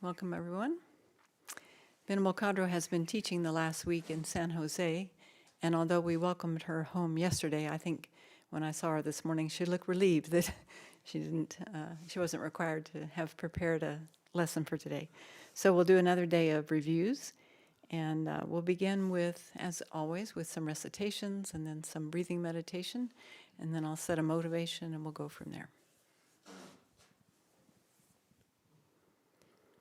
Welcome, everyone. Venerable Khadro has been teaching the last week in San Jose, and although we welcomed her home yesterday, I think when I saw her this morning, she looked relieved that she wasn't required to have prepared a lesson for today. So we'll do another day of reviews, and we'll begin with, as always, with some recitations and then some breathing meditation, and then I'll set a motivation and we'll go from there.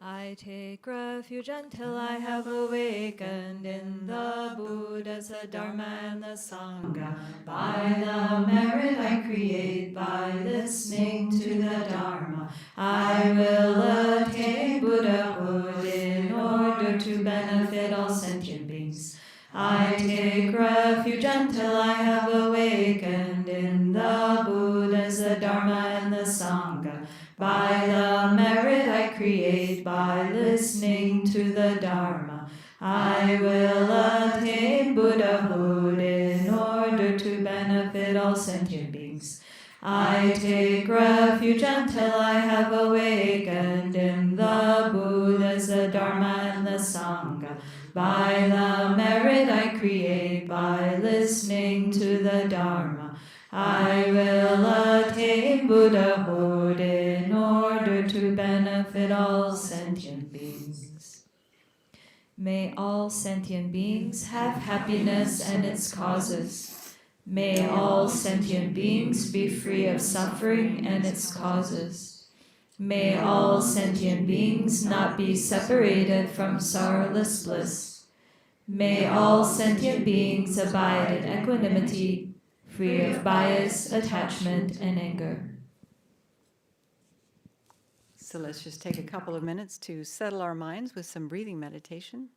I take refuge until I have awakened in the Buddhas, the Dharma, and the Sangha. By the merit I create, by listening to the Dharma, I will attain Buddhahood in order to benefit all sentient beings. I take refuge until I have awakened in the Buddhas, the Dharma, and the Sangha. By the merit I create, by listening to the Dharma, I will attain Buddhahood in order to benefit all sentient beings. I take refuge until I have awakened in the Buddhas, the Dharma, and the Sangha. By the merit I create, by listening to the Dharma, I will attain Buddhahood in order to benefit all sentient beings. May all sentient beings have happiness and its causes. May all sentient beings be free of suffering and its causes. May all sentient beings not be separated from sorrowless bliss. May all sentient beings abide in equanimity, free of bias, attachment, and anger. So let's just take a couple of minutes to settle our minds with some breathing meditation.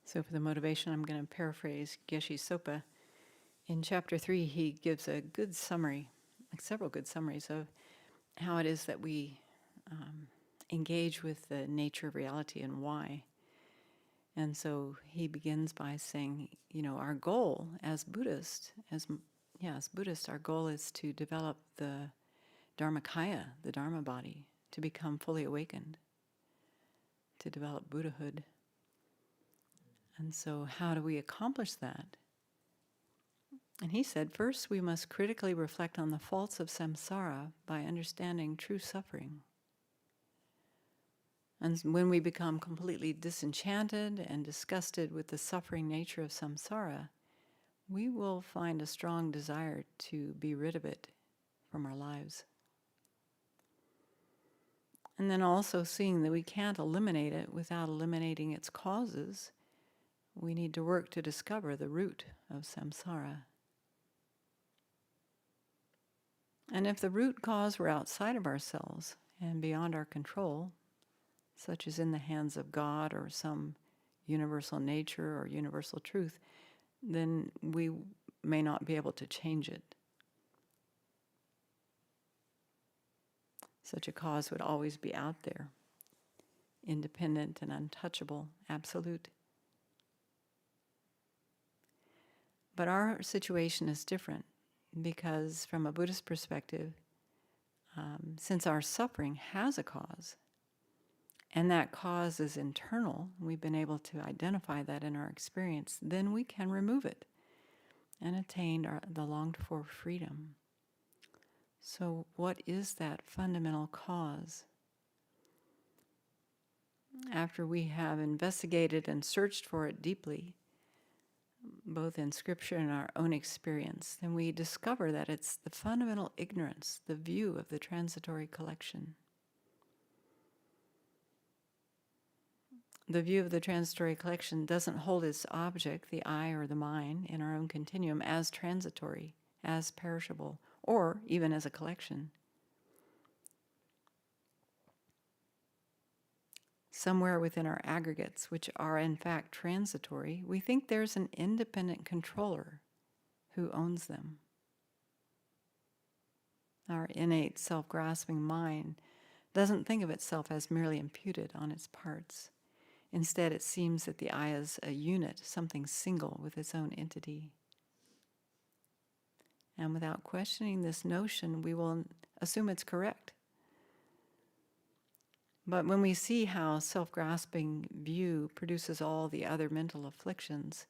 So for the motivation, I'm going to paraphrase Geshe Sopa. In chapter 3, he gives a good summary, like several good summaries of how it is that we engage with the nature of reality and why. And so he begins by saying, our goal as Buddhist, as Buddhist, our goal is to develop the Dharmakaya, the Dharma body, to become fully awakened, to develop Buddhahood. And so how do we accomplish that? And he said, first we must critically reflect on the faults of samsara by understanding true suffering. And when we become completely disenchanted and disgusted with the suffering nature of samsara, we will find a strong desire to be rid of it from our lives. And then also seeing that we can't eliminate it without eliminating its causes, we need to work to discover the root of samsara. And if the root cause were outside of ourselves and beyond our control, such as in the hands of God or some universal nature or universal truth, then we may not be able to change it. Such a cause would always be out there, independent and untouchable, absolute. But our situation is different because from a Buddhist perspective, since our suffering has a cause, and that cause is internal, we've been able to identify that in our experience, then we can remove it and attain the longed-for freedom. So what is that fundamental cause? After we have investigated and searched for it deeply, both in scripture and our own experience, then we discover that it's the fundamental ignorance, the view of the transitory collection. The view of the transitory collection doesn't hold its object, the I or the mind, in our own continuum as transitory, as perishable, or even as a collection. Somewhere within our aggregates, which are in fact transitory, we think there's an independent controller who owns them. Our innate self-grasping mind doesn't think of itself as merely imputed on its parts. Instead, it seems that the I is a unit, something single with its own entity. And without questioning this notion, we will assume it's correct. But when we see how self-grasping view produces all the other mental afflictions,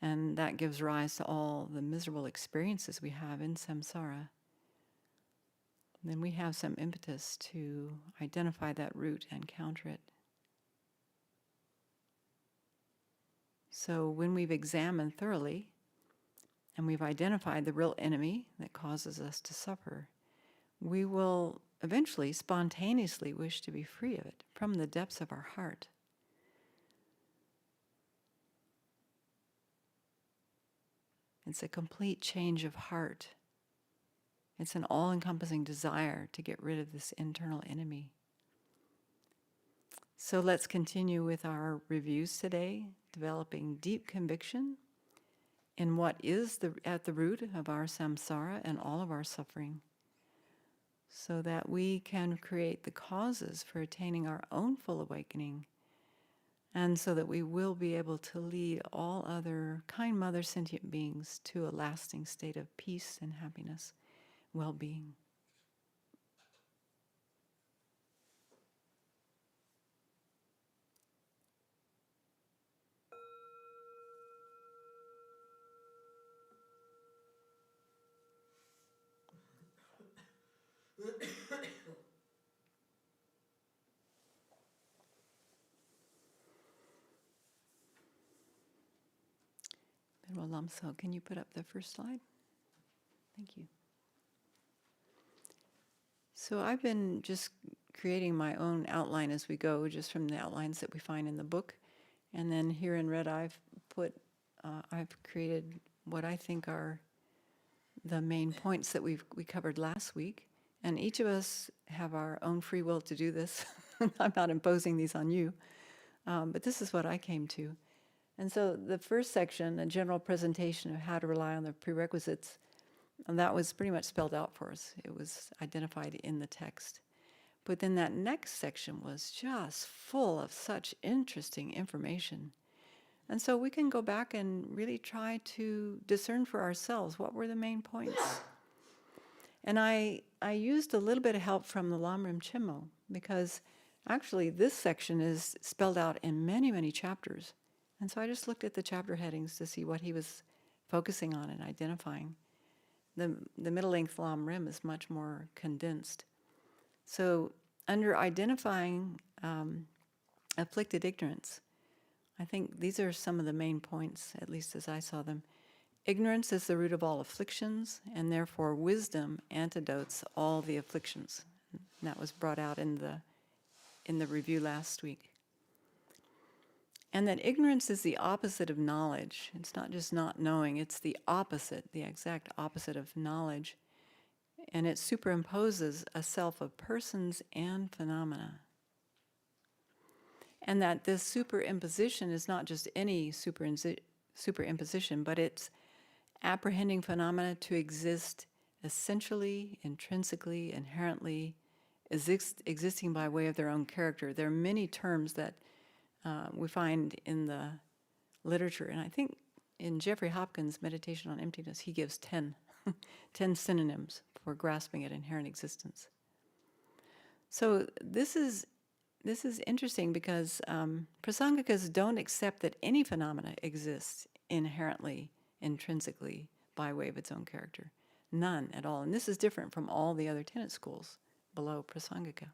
and that gives rise to all the miserable experiences we have in samsara, then we have some impetus to identify that root and counter it. So when we've examined thoroughly, and we've identified the real enemy that causes us to suffer, we will eventually spontaneously wish to be free of it from the depths of our heart. It's a complete change of heart. It's an all-encompassing desire to get rid of this internal enemy. So let's continue with our reviews today, developing deep conviction in what is at the root of our samsara and all of our suffering, so that we can create the causes for attaining our own full awakening, and so that we will be able to lead all other kind mother sentient beings to a lasting state of peace and happiness, well-being. Venerable Lamso, can you put up the first slide? Thank you. So I've been just creating my own outline as we go, just from the outlines that we find in the book. And then here in red, I've created what I think are the main points that we covered last week. And each of us have our own free will to do this. I'm not imposing these on you, but this is what I came to. And so the first section, a general presentation of how to rely on the prerequisites, and that was pretty much spelled out for us. It was identified in the text. But then that next section was just full of such interesting information. And so we can go back and really try to discern for ourselves what were the main points. And I used a little bit of help from the Lamrim Chimmo, because actually this section is spelled out in many, many chapters. And so I just looked at the chapter headings to see what he was focusing on and identifying. The middle-length Lamrim is much more condensed. So under identifying afflicted ignorance, I think these are some of the main points, at least as I saw them. Ignorance is the root of all afflictions, and therefore wisdom antidotes all the afflictions. And that was brought out in the review last week. And that ignorance is the opposite of knowledge. It's not just not knowing, it's the opposite, the exact opposite of knowledge. And it superimposes a self of persons and phenomena. And that this superimposition is not just any superimposition, but it's apprehending phenomena to exist essentially, intrinsically, inherently, existing by way of their own character. There are many terms that we find in the literature, and I think in Jeffrey Hopkins' Meditation on Emptiness, he gives 10 synonyms for grasping at inherent existence. So this is interesting because Prasangikas don't accept that any phenomena exists inherently, intrinsically, by way of its own character. None at all. And this is different from all the other tenet schools below Prasangika.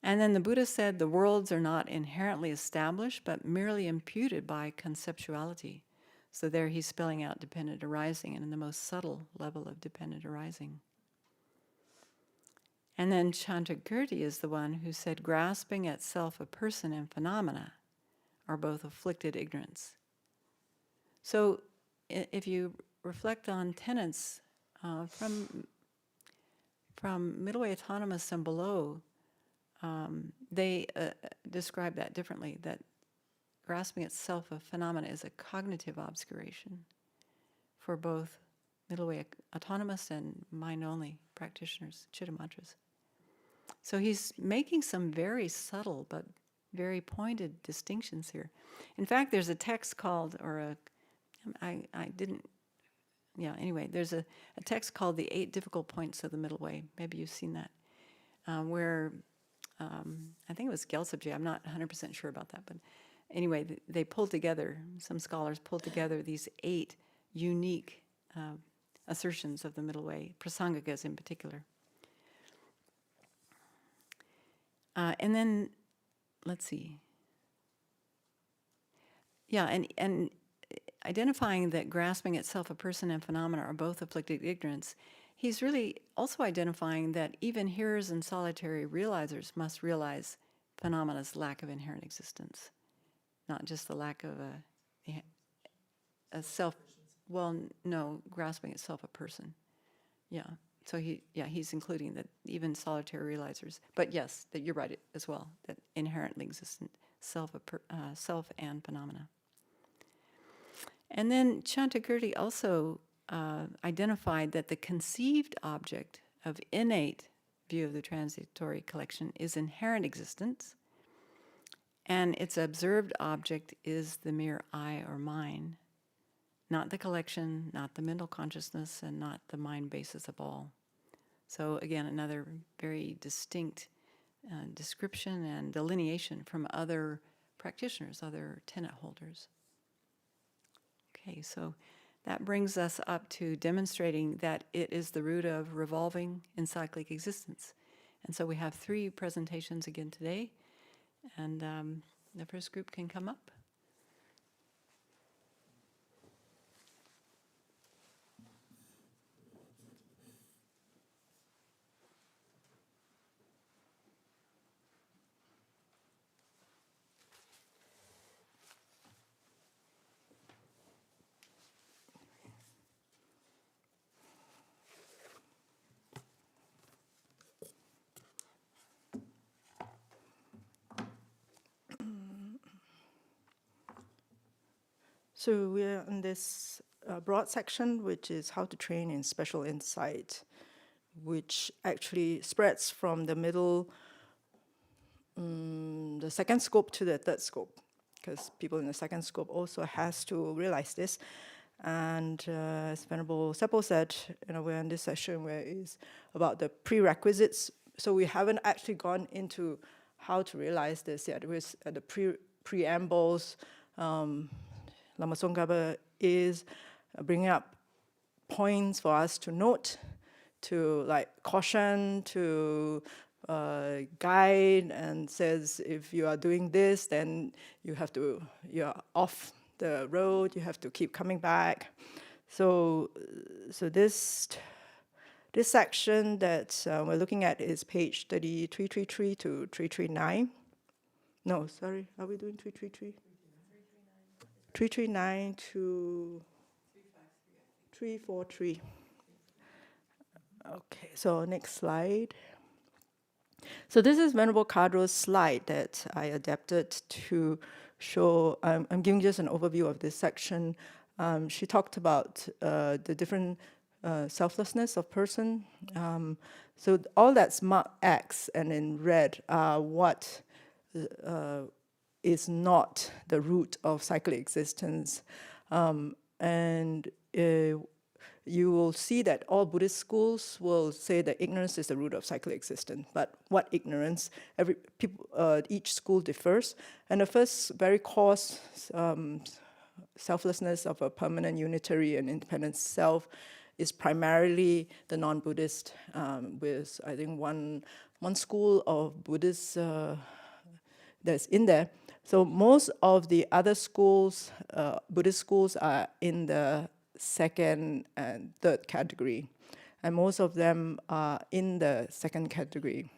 And then the Buddha said the worlds are not inherently established, but merely imputed by conceptuality. So there he's spelling out dependent arising, and in the most subtle level of dependent arising. And then Chantakirti is the one who said grasping at self, a person, and phenomena are both afflicted ignorance. So if you reflect on tenets from Middle Way Autonomous and below, they describe that differently, that grasping at self of phenomena is a cognitive obscuration for both Middle Way Autonomous and mind-only practitioners, Chittamantras. So he's making some very subtle but very pointed distinctions here. In fact, there's a text called, there's a text called The 8 Difficult Points of the Middle Way. Maybe you've seen that, where I think it was Gyaltsabje, I'm not 100% sure about that, but anyway, they pulled together, some scholars pulled together these 8 unique assertions of the Middle Way, Prasangikas in particular. And then, let's see. Yeah, and identifying that grasping at self, a person, and phenomena are both afflicted ignorance, he's really also identifying that even hearers and solitary realizers must realize phenomana's lack of inherent existence, not just the lack of a self, grasping at self, a person. Yeah. So he's including that even solitary realizers, but yes, that you're right as well, that inherently existent self and phenomena. And then Chantakirti also identified that the conceived object of innate view of the transitory collection is inherent existence, and its observed object is the mere I or mine, not the collection, not the mental consciousness, and not the mind basis of all. So again, another very distinct description and delineation from other practitioners, other tenet holders. Okay, so that brings us up to demonstrating that it is the root of revolving encyclic existence. And so we have 3 presentations again today, and the first group can come up. So we're in this broad section, which is how to train in special insight, which actually spreads from the middle, the second scope to the third scope, because people in the second scope also has to realize this. And as Venerable Seppo said, we're in this session where it's about the prerequisites. So we haven't actually gone into how to realize this yet. We're at the preambles. Lama Tsongkhapa is bringing up points for us to note, to like caution, to guide, and says if you are doing this, then you're off the road, you have to keep coming back. So this section that we're looking at is page 333 to 339. No, sorry, are we doing 333? 339 to 343. Okay, so next slide. So this is Venerable Khadro's slide that I adapted to show. I'm giving just an overview of this section. She talked about the different selflessness of person. So all that's marked X and in red are what is not the root of cyclic existence. And you will see that all Buddhist schools will say that ignorance is the root of cyclic existence. But what ignorance? Each school differs. And the first very coarse selflessness of a permanent, unitary, and independent self is primarily the non-Buddhist, with I think one school of Buddhists that's in there. So most of the other schools, Buddhist schools, are in the second and third category, and most of them are in the second category.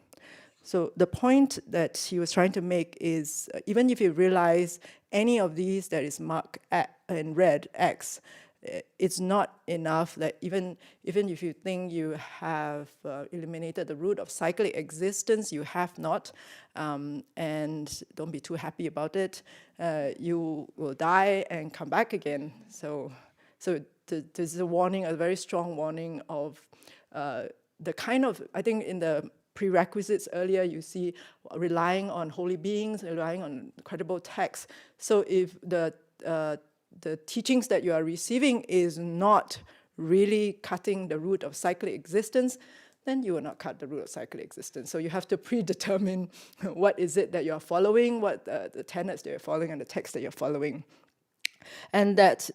So the point that he was trying to make is, even if you realize any of these that is marked in red, X, it's not enough. That even if you think you have eliminated the root of cyclic existence, you have not, and don't be too happy about it. You will die and come back again. So there's a warning, a very strong warning of the kind of, I think in the prerequisites earlier, you see relying on holy beings, relying on credible texts. So if the teachings that you are receiving is not really cutting the root of cyclic existence, then you will not cut the root of cyclic existence. So you have to predetermine what is it that you're following, what the tenets that you're following, and the text that you're following. And that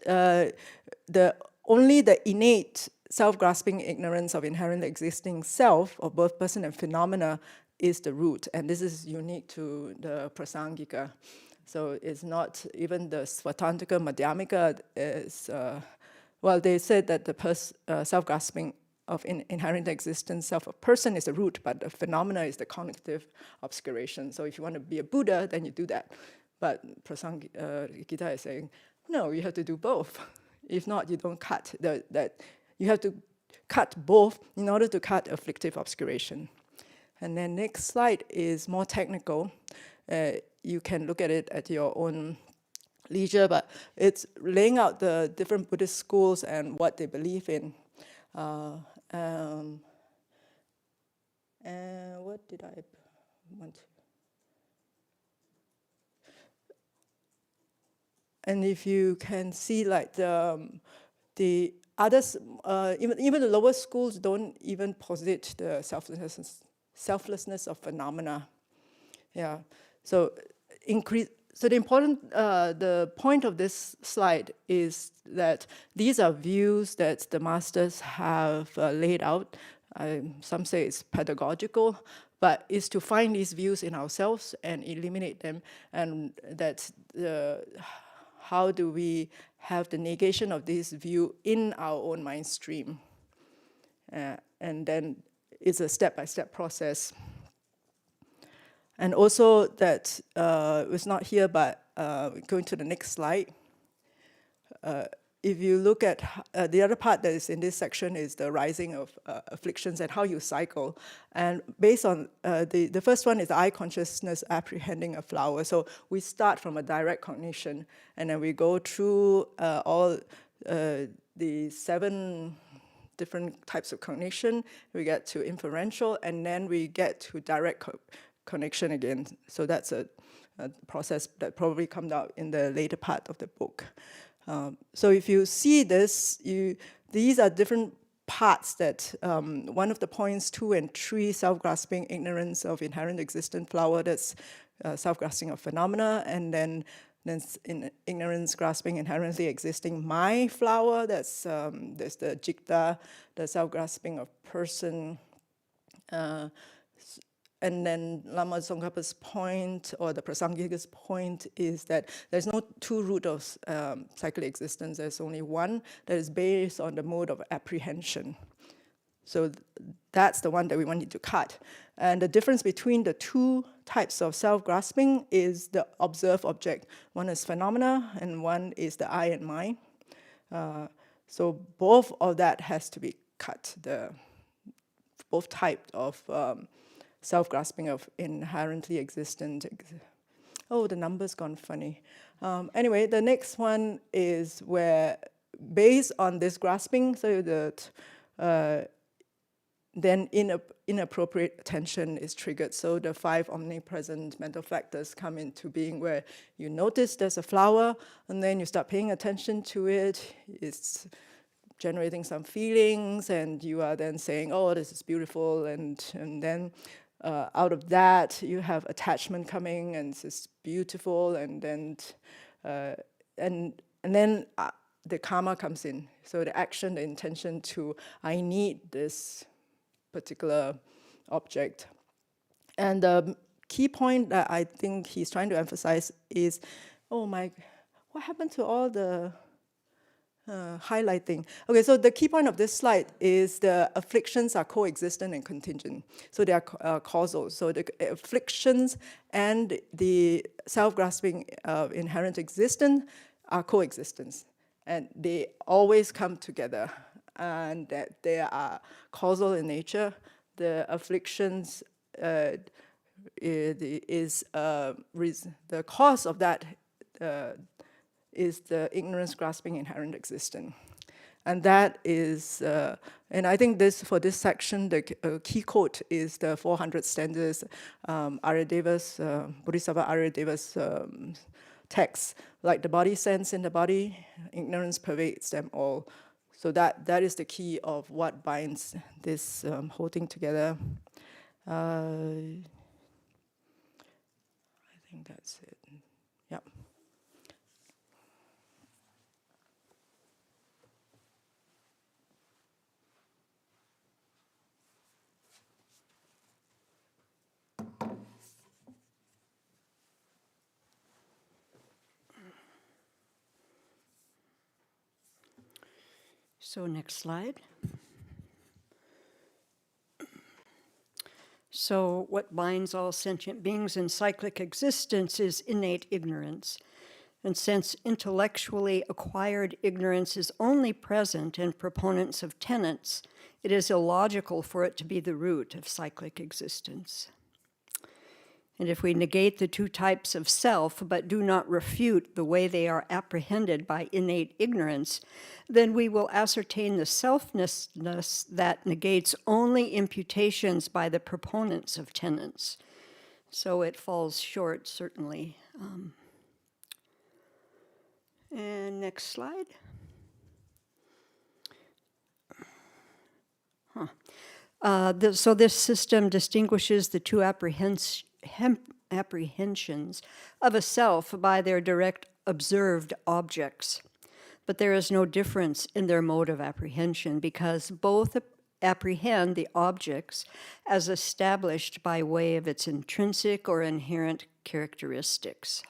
only the innate self-grasping ignorance of inherently existing self, of both person and phenomena, is the root. And this is unique to the Prasangika. So it's not even the Svatantika Madhyamika is, they said that the self-grasping of inherent existence, self of person is the root, but the phenomena is the cognitive obscuration. So if you want to be a Buddha, then you do that. But Prasangika is saying, no, you have to do both. If not, you don't cut. That you have to cut both in order to cut afflictive obscuration. And then next slide is more technical. You can look at it at your own leisure, but it's laying out the different Buddhist schools and what they believe in. And what did I want to? And if you can see, like the others, even the lower schools don't even posit the selflessness of phenomena. Yeah. So the point of this slide is that these are views that the masters have laid out. Some say it's pedagogical, but it's to find these views in ourselves and eliminate them, and that how do we have the negation of this view in our own mind stream? And then it's a step-by-step process. And also that it's not here, but going to the next slide. if you look at the other part that is in this section is the rising of afflictions and how you cycle. And based on the first one is eye consciousness apprehending a flower. So we start from a direct cognition, and then we go through all the 7 different types of cognition. We get to inferential, and then we get to direct connection again. So that's a process that probably comes out in the later part of the book. So if you see this, these are different parts that one of the points 2 and 3, self-grasping ignorance of inherent existent flower, that's self-grasping of phenomena, and then in ignorance grasping inherently existing my flower, there's the jikta, the self-grasping of person, and then Lama Tsongkhapa's point, or the Prasangika's point, is that there's no 2 root of cyclic existence. There's only one that is based on the mode of apprehension. So that's the one that we wanted to cut. And the difference between the 2 types of self-grasping is the observed object. One is phenomena, and one is the I and mind. So both of that has to be cut. Both types of self-grasping of inherently existent. Oh, the number's gone funny. Anyway, the next one is where, based on this grasping, so that then inappropriate attention is triggered. So the 5 omnipresent mental factors come into being, where you notice there's a flower, and then you start paying attention to it. It's generating some feelings, and you are then saying, oh, this is beautiful, and then out of that, you have attachment coming, and it's beautiful, and then the karma comes in. So the action, the intention to, I need this particular object. And the key point that I think he's trying to emphasize is, oh my, what happened to all the highlighting? Okay, so the key point of this slide is the afflictions are coexistent and contingent. So they are causal. So the afflictions and the self-grasping inherent existence are coexistence. And they always come together. And that they are causal in nature. The afflictions the cause of that is the ignorance grasping inherent existence. And that is, and I think for this section, the key quote is the 400 stanzas, Aryadeva's, Bodhisattva Aryadeva's text, like the body sense in the body, ignorance pervades them all. So that is the key of what binds this whole thing together. I think that's it. Yep. So next slide. So what binds all sentient beings in cyclic existence is innate ignorance. And since intellectually acquired ignorance is only present in proponents of tenets, it is illogical for it to be the root of cyclic existence. And if we negate the 2 types of self, but do not refute the way they are apprehended by innate ignorance, then we will ascertain the selfness that negates only imputations by the proponents of tenets. So it falls short, certainly. And next slide. So this system distinguishes the 2 apprehensions of a self by their direct observed objects. But there is no difference in their mode of apprehension, because both apprehend the objects as established by way of its intrinsic or inherent characteristics.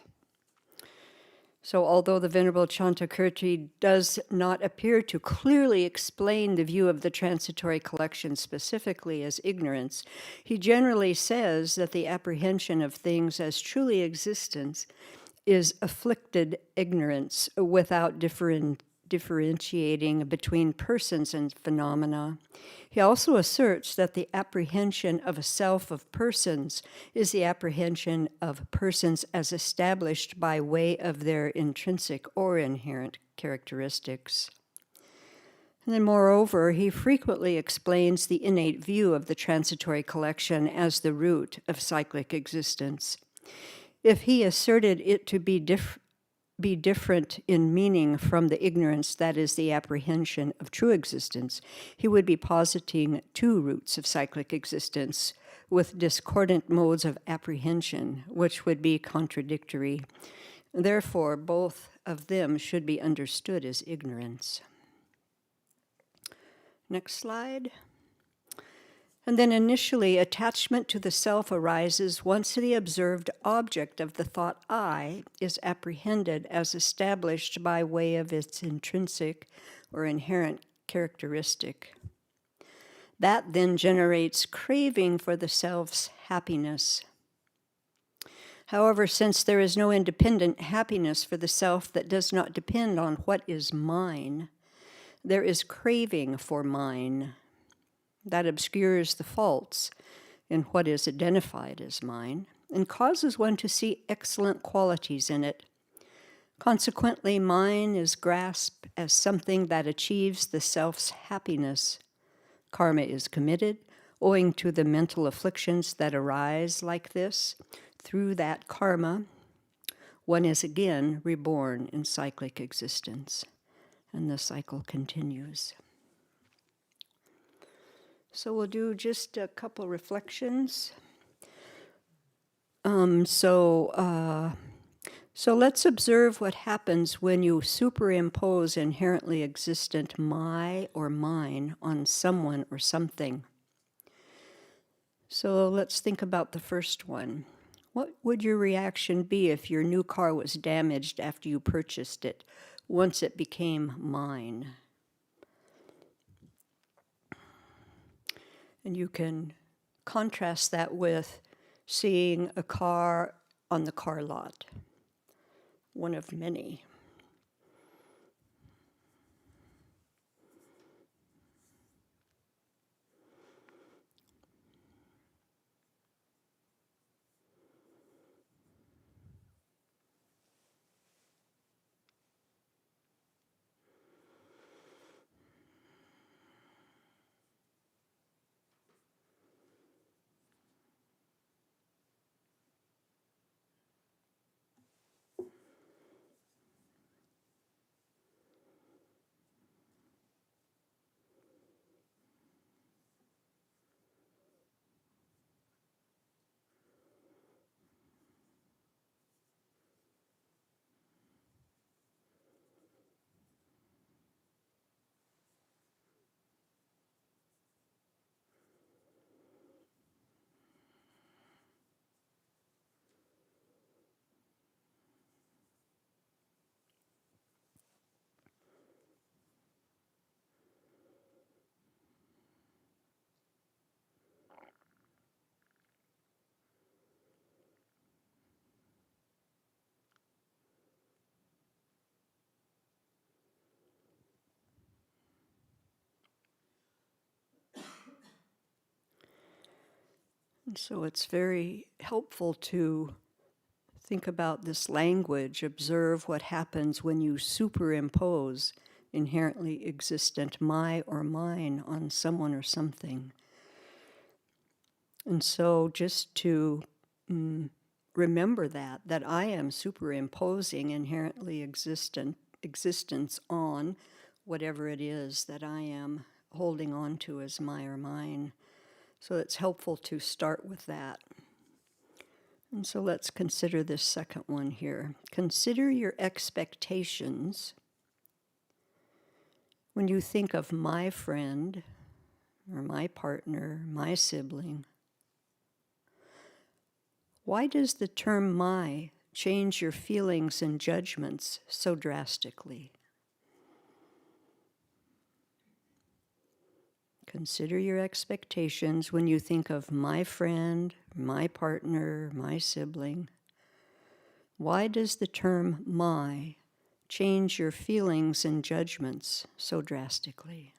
So although the Venerable Chantakirti does not appear to clearly explain the view of the transitory collection specifically as ignorance, he generally says that the apprehension of things as truly existence is afflicted ignorance without differentiating between persons and phenomena. He also asserts that the apprehension of a self of persons is the apprehension of persons as established by way of their intrinsic or inherent characteristics. And then moreover, he frequently explains the innate view of the transitory collection as the root of cyclic existence. If he asserted it to be different in meaning from the ignorance that is the apprehension of true existence, he would be positing two roots of cyclic existence with discordant modes of apprehension, which would be contradictory. Therefore, both of them should be understood as ignorance. Next slide. And then initially, attachment to the self arises once the observed object of the thought I is apprehended as established by way of its intrinsic or inherent characteristic. That then generates craving for the self's happiness. However, since there is no independent happiness for the self that does not depend on what is mine, there is craving for mine. That obscures the faults in what is identified as mine and causes one to see excellent qualities in it. Consequently, mine is grasped as something that achieves the self's happiness. Karma is committed owing to the mental afflictions that arise like this. Through that karma, one is again reborn in cyclic existence, and the cycle continues. So we'll do just a couple reflections. So let's observe what happens when you superimpose inherently existent my or mine on someone or something. So let's think about the first one. What would your reaction be if your new car was damaged after you purchased it, once it became mine? And you can contrast that with seeing a car on the car lot, one of many. And so it's very helpful to think about this language, observe what happens when you superimpose inherently existent my or mine on someone or something. And so just to remember that I am superimposing inherently existence on whatever it is that I am holding on to as my or mine. So it's helpful to start with that. And so let's consider this second one here. Consider your expectations when you think of my friend or my partner, my sibling. Why does the term my change your feelings and judgments so drastically? Consider your expectations when you think of my friend, my partner, my sibling. Why does the term my change your feelings and judgments so drastically.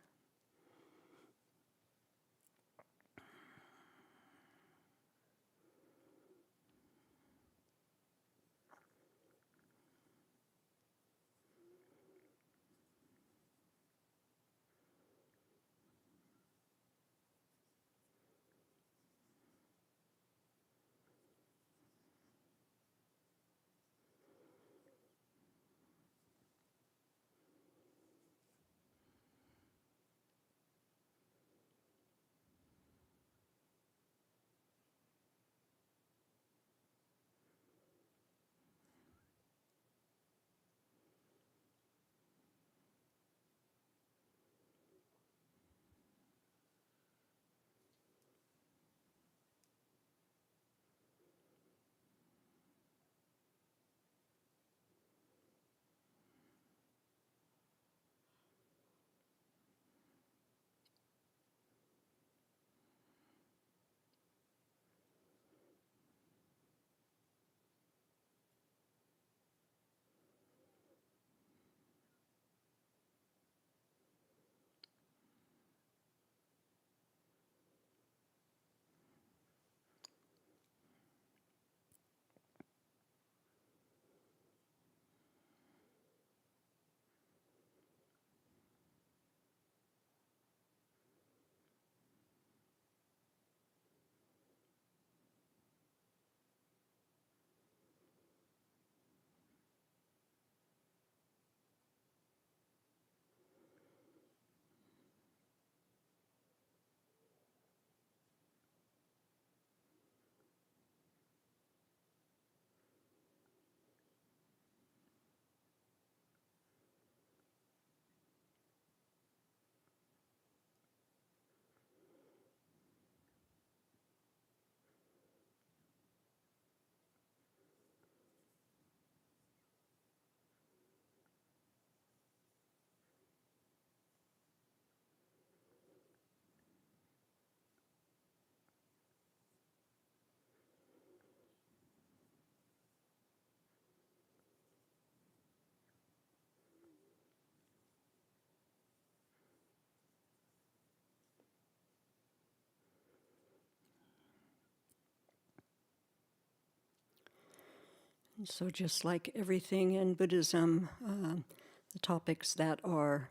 And so just like everything in Buddhism, the topics that are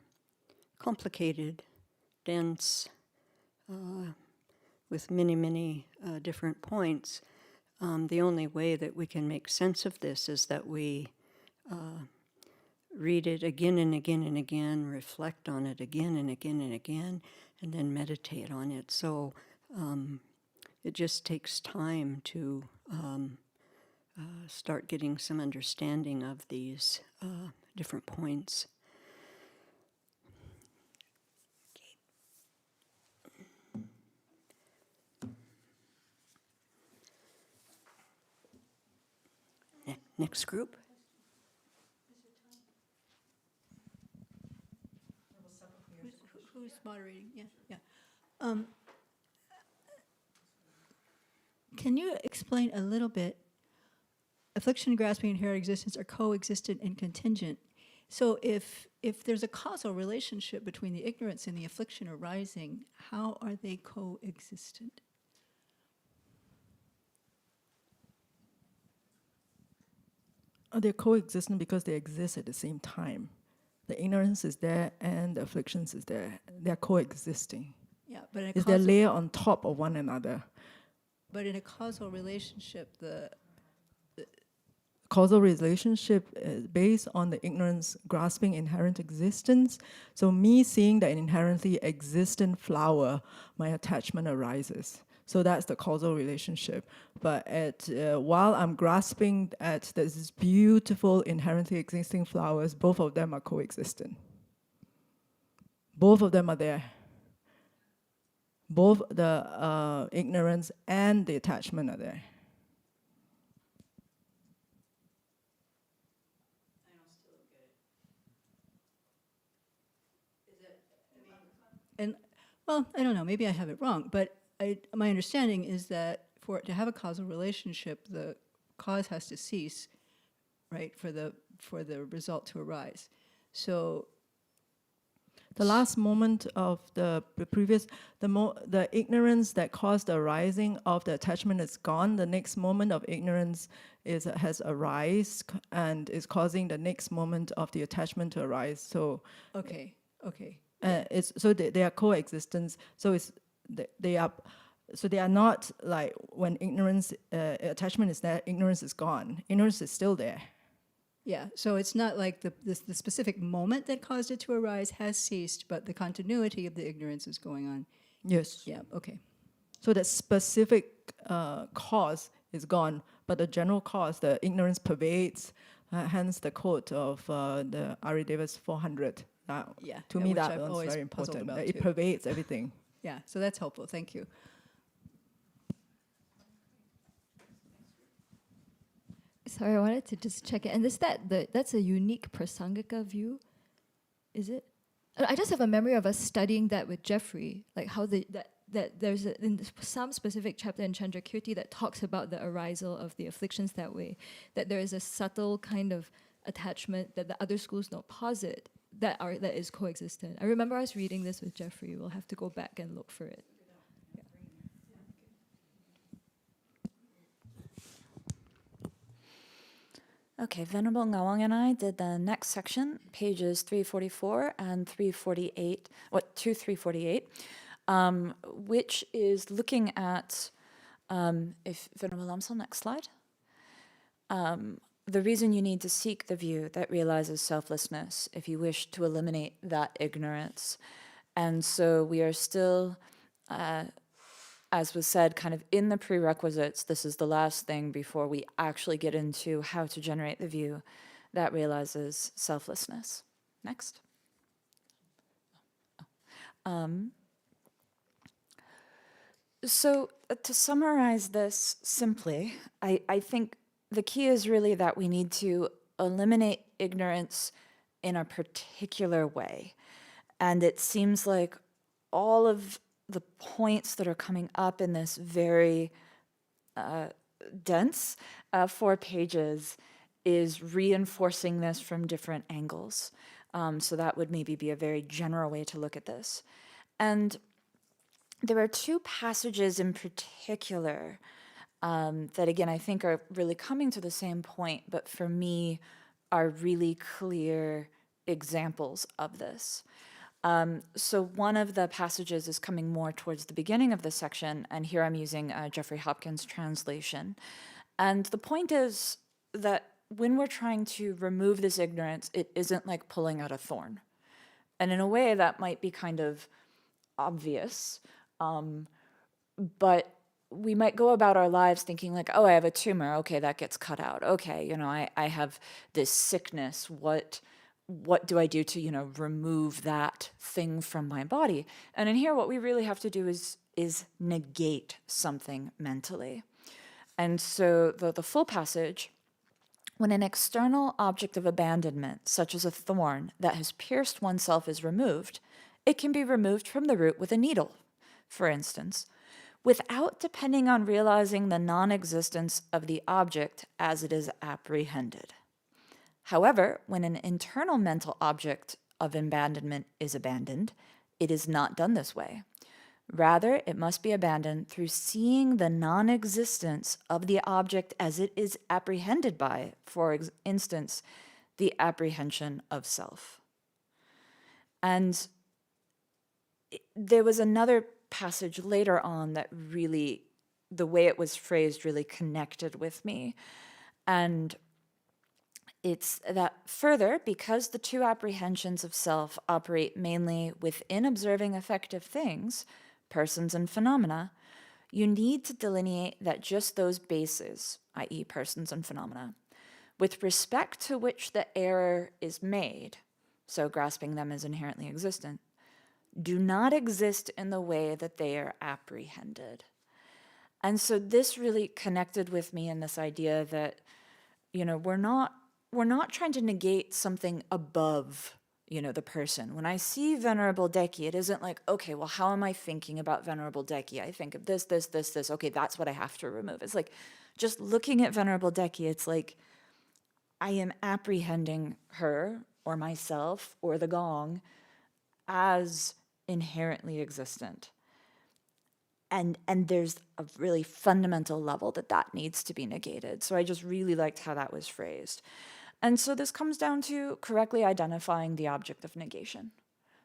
complicated, dense, with many, many different points, the only way that we can make sense of this is that we read it again and again and again, reflect on it again and again and again, and then meditate on it. So it just takes time to start getting some understanding of these different points. Next group. Who's moderating? Yeah. Can you explain a little bit? Affliction, grasping, inherent existence are coexistent and contingent. So if there's a causal relationship between the ignorance and the affliction arising, how are they coexistent? They're coexistent because they exist at the same time. The ignorance is there and the afflictions is there. They're coexisting. Yeah, but in a Is there causal, layer on top of one another? but in a causal relationship, the Causal relationship is based on the ignorance grasping inherent existence. So me seeing the inherently existent flower, my attachment arises. So that's the causal relationship. But while I'm grasping at this beautiful inherently existing flowers, both of them are coexistent. Both of them are there. Both the ignorance and the attachment are there. And, well, I don't know, maybe I have it wrong, but my understanding is that for it to have a causal relationship, the cause has to cease, right, for the result to arise. So the last moment of the previous, the ignorance that caused the arising of the attachment is gone. The next moment of ignorance has arisen and is causing the next moment of the attachment to arise. So okay. it's so they are coexistence. So they are not like when ignorance attachment is there, ignorance is gone. Ignorance is still there. Yeah, so it's not like the specific moment that caused it to arise has ceased, but the continuity of the ignorance is going on. Yes. Yeah, okay. So that specific cause is gone, but the general cause, the ignorance pervades. Hence the quote of the Ari Davis 400. Yeah, To yeah, me, which that I've one's always very puzzled important. about That it too. pervades everything. Yeah, so that's helpful. Thank you. Sorry, I wanted to just check it. And that's a unique Prasangika view, is it? I just have a memory of us studying that with Jeffrey, like how that there's in some specific chapter in Chandrakirti that talks about the arisal of the afflictions that way, that there is a subtle kind of attachment that the other schools don't posit that is coexistent. I remember us reading this with Jeffrey. We'll have to go back and look for it. Okay, Venerable Ngawang and I did the next section, pages 344 and 348, to 348, which is looking at, if Venerable Lamsal, next slide, the reason you need to seek the view that realizes selflessness if you wish to eliminate that ignorance. And so we are still, as was said, kind of in the prerequisites. This is the last thing before we actually get into how to generate the view that realizes selflessness. Next. So to summarize this simply, I think the key is really that we need to eliminate ignorance in a particular way. And it seems like all of the points that are coming up in this very dense 4 pages is reinforcing this from different angles. So that would maybe be a very general way to look at this. And there are 2 passages in particular that, again, I think are really coming to the same point, but for me are really clear examples of this. So one of the passages is coming more towards the beginning of the section, and here I'm using Jeffrey Hopkins' translation. And the point is that when we're trying to remove this ignorance, it isn't like pulling out a thorn. And in a way, that might be kind of obvious, but we might go about our lives thinking like, oh, I have a tumor. Okay, that gets cut out. Okay, I have this sickness. What do I do to, remove that thing from my body? And in here, what we really have to do is negate something mentally. And so the full passage, when an external object of abandonment, such as a thorn that has pierced oneself, is removed, it can be removed from the root with a needle, for instance, without depending on realizing the non-existence of the object as it is apprehended. However, when an internal mental object of abandonment is abandoned, it is not done this way. Rather, it must be abandoned through seeing the non-existence of the object as it is apprehended by, for instance, the apprehension of self. And there was another passage later on that really, the way it was phrased really connected with me. And it's that further, because the 2 apprehensions of self operate mainly within observing effective things, persons and phenomena, you need to delineate that just those bases, i.e. persons and phenomena, with respect to which the error is made, so grasping them as inherently existent, do not exist in the way that they are apprehended. And so this really connected with me in this idea that, we're not trying to negate something above, the person. When I see Venerable Deki, it isn't like, okay, well, how am I thinking about Venerable Deki? I think of this, this, this, this. Okay, that's what I have to remove. It's like, just looking at Venerable Deki, it's like, I am apprehending her or myself or the gong as inherently existent. And there's a really fundamental level that needs to be negated. So I just really liked how that was phrased. And so this comes down to correctly identifying the object of negation.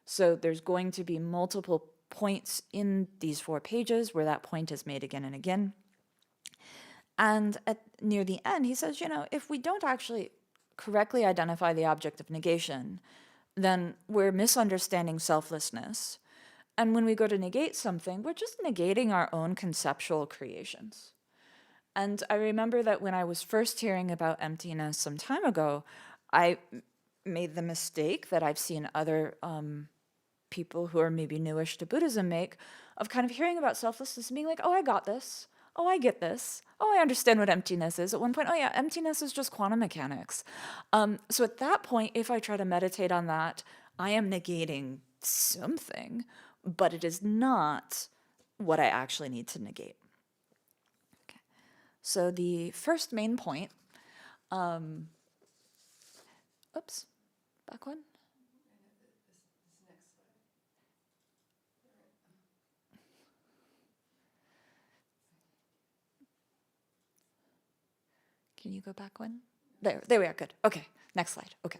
So there's going to be multiple points in these 4 pages where that point is made again and again. And near the end, he says, if we don't actually correctly identify the object of negation, then we're misunderstanding selflessness. And when we go to negate something, we're just negating our own conceptual creations. And I remember that when I was first hearing about emptiness some time ago, I made the mistake that I've seen other people who are maybe newish to Buddhism make, of kind of hearing about selflessness and being like, oh, I got this. Oh, I get this. Oh, I understand what emptiness is. At one point, oh yeah, emptiness is just quantum mechanics. So at that point, if I try to meditate on that, I am negating something, but it is not what I actually need to negate. Okay. So the first main point, oops, back one. Can you go back one? There we are, good. Okay, next slide, okay.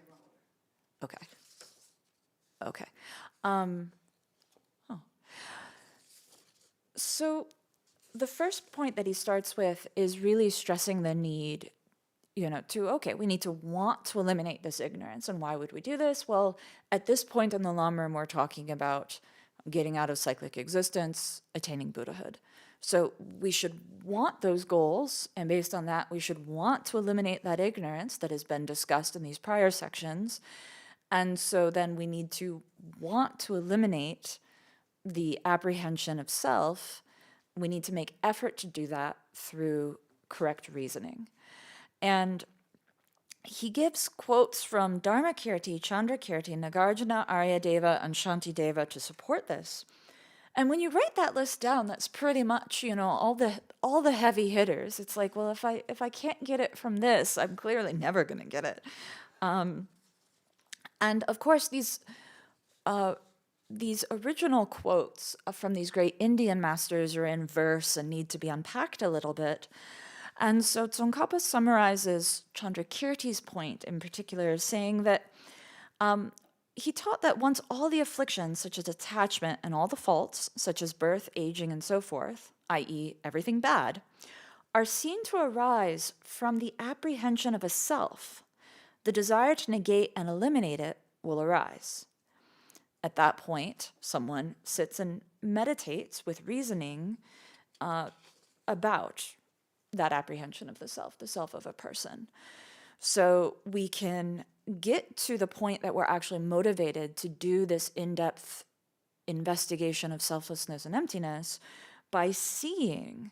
So the first point that he starts with is really stressing the need, we need to want to eliminate this ignorance. And why would we do this? Well, at this point in the Lamrim, we're talking about getting out of cyclic existence, attaining Buddhahood. So we should want those goals, and based on that, we should want to eliminate that ignorance that has been discussed in these prior sections. And so then we need to want to eliminate the apprehension of self. We need to make effort to do that through correct reasoning. And he gives quotes from Dharmakirti, Chandrakirti, Nagarjuna, Aryadeva, and Shantideva to support this. And when you write that list down, that's pretty much, all the heavy hitters. It's like, well, if I can't get it from this, I'm clearly never going to get it. And of course, these original quotes from these great Indian masters are in verse and need to be unpacked a little bit. And so Tsongkhapa summarizes Chandrakirti's point in particular, saying that he taught that once all the afflictions, such as attachment, and all the faults, such as birth, aging, and so forth, i.e., everything bad, are seen to arise from the apprehension of a self, the desire to negate and eliminate it will arise. At that point, someone sits and meditates with reasoning about that apprehension of the self of a person. So we can get to the point that we're actually motivated to do this in-depth investigation of selflessness and emptiness by seeing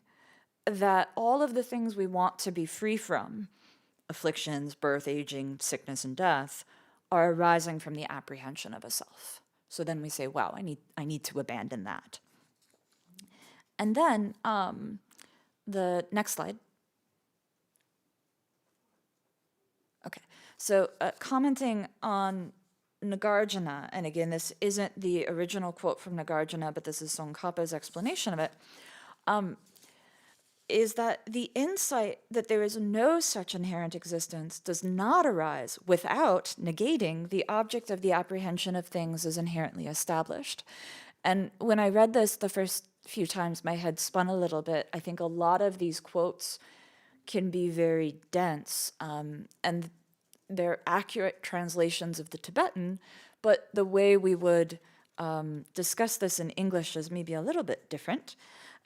that all of the things we want to be free from, afflictions, birth, aging, sickness, and death, are arising from the apprehension of a self. So then we say, wow, I need to abandon that. And then the next slide. Okay, so commenting on Nagarjuna, and again, this isn't the original quote from Nagarjuna, but this is Tsongkhapa's explanation of it, is that the insight that there is no such inherent existence does not arise without negating the object of the apprehension of things as inherently established. And when I read this the first few times, my head spun a little bit. I think a lot of these quotes can be very dense, and they're accurate translations of the Tibetan, but the way we would discuss this in English is maybe a little bit different.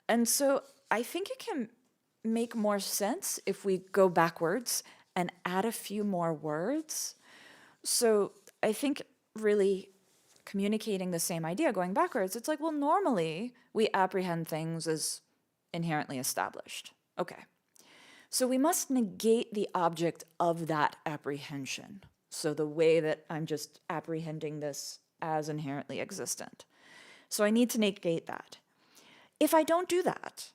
And so I think it can make more sense if we go backwards and add a few more words. So I think really communicating the same idea going backwards, it's like, well, normally we apprehend things as inherently established. Okay. So we must negate the object of that apprehension. So the way that I'm just apprehending this as inherently existent. So I need to negate that. If I don't do that,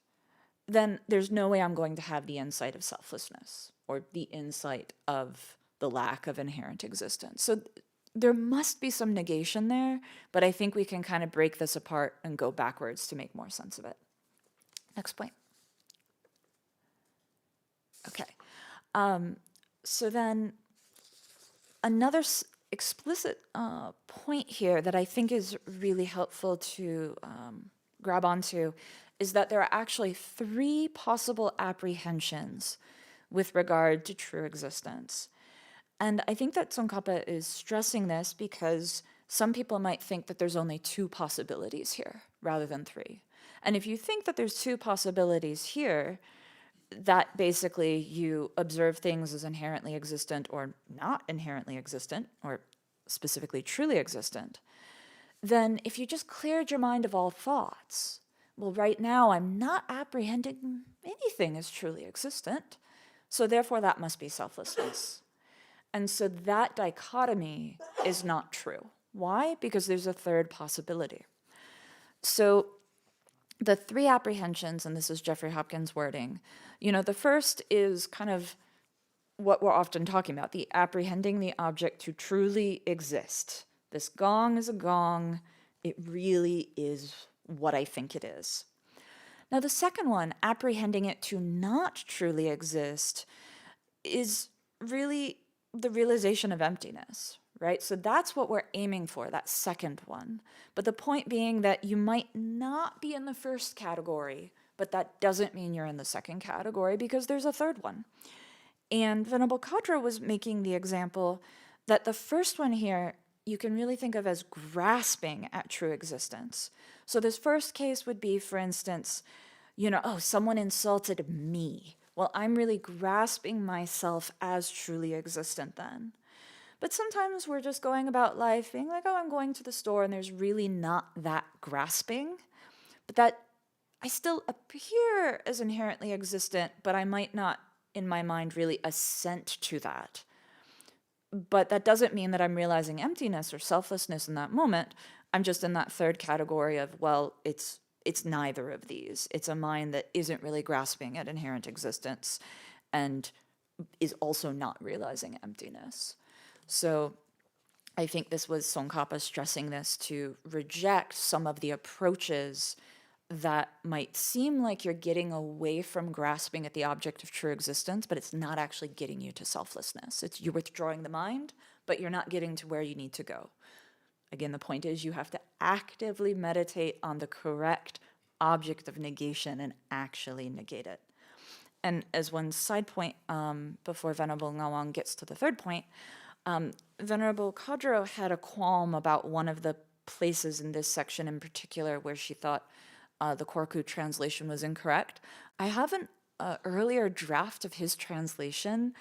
then there's no way I'm going to have the insight of selflessness or the insight of the lack of inherent existence. So there must be some negation there, but I think we can kind of break this apart and go backwards to make more sense of it. Next point. Okay. So then another explicit point here that I think is really helpful to grab onto is that there are actually 3 possible apprehensions with regard to true existence. And I think that Tsongkhapa is stressing this because some people might think that there's only 2 possibilities here rather than 3. And if you think that there's 2 possibilities here, that basically you observe things as inherently existent or not inherently existent, or specifically truly existent, then if you just cleared your mind of all thoughts, well, right now I'm not apprehending anything as truly existent, so therefore that must be selflessness. And so that dichotomy is not true. Why? Because there's a 3rd possibility. So the 3 apprehensions, and this is Jeffrey Hopkins' wording, the first is kind of what we're often talking about, the apprehending the object to truly exist. This gong is a gong. It really is what I think it is. Now, the second one, apprehending it to not truly exist, is really the realization of emptiness, right? So that's what we're aiming for, that second one. But the point being that you might not be in the first category, but that doesn't mean you're in the second category because there's a third one. And Venerable Khadro was making the example that the first one here you can really think of as grasping at true existence. So this first case would be, for instance, someone insulted me. Well, I'm really grasping myself as truly existent then. But sometimes we're just going about life being like, I'm going to the store, and there's really not that grasping. But that I still appear as inherently existent, but I might not, in my mind, really assent to that. But that doesn't mean that I'm realizing emptiness or selflessness in that moment. I'm just in that third category of, it's neither of these. It's a mind that isn't really grasping at inherent existence and is also not realizing emptiness. So I think this was Tsongkhapa stressing this to reject some of the approaches that might seem like you're getting away from grasping at the object of true existence, but it's not actually getting you to selflessness. It's you're withdrawing the mind, but you're not getting to where you need to go. Again, the point is you have to actively meditate on the correct object of negation and actually negate it. And as one side point, before Venerable Ngawang gets to the third point, Venerable Khadro had a qualm about one of the places in this section in particular where she thought the Korku translation was incorrect. I have an earlier draft of his translation,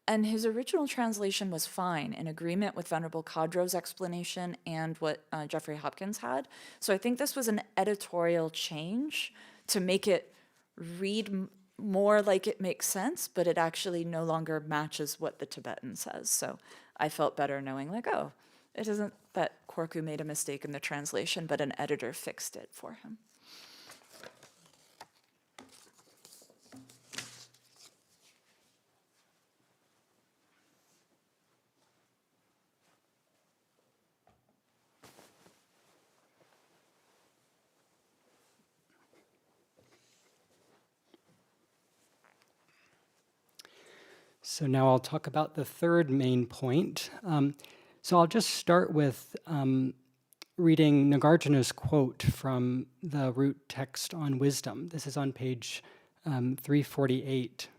and his original translation was fine, in agreement with Venerable Khadro's explanation and what Jeffrey Hopkins had. So I think this was an editorial change to make it read more like it makes sense, but it actually no longer matches what the Tibetan says. So I felt better knowing, it isn't that Korku made a mistake in the translation, but an editor fixed it for him. So now I'll talk about the third main point. So I'll just start with reading Nagarjuna's quote from the root text on wisdom. This is on page 348.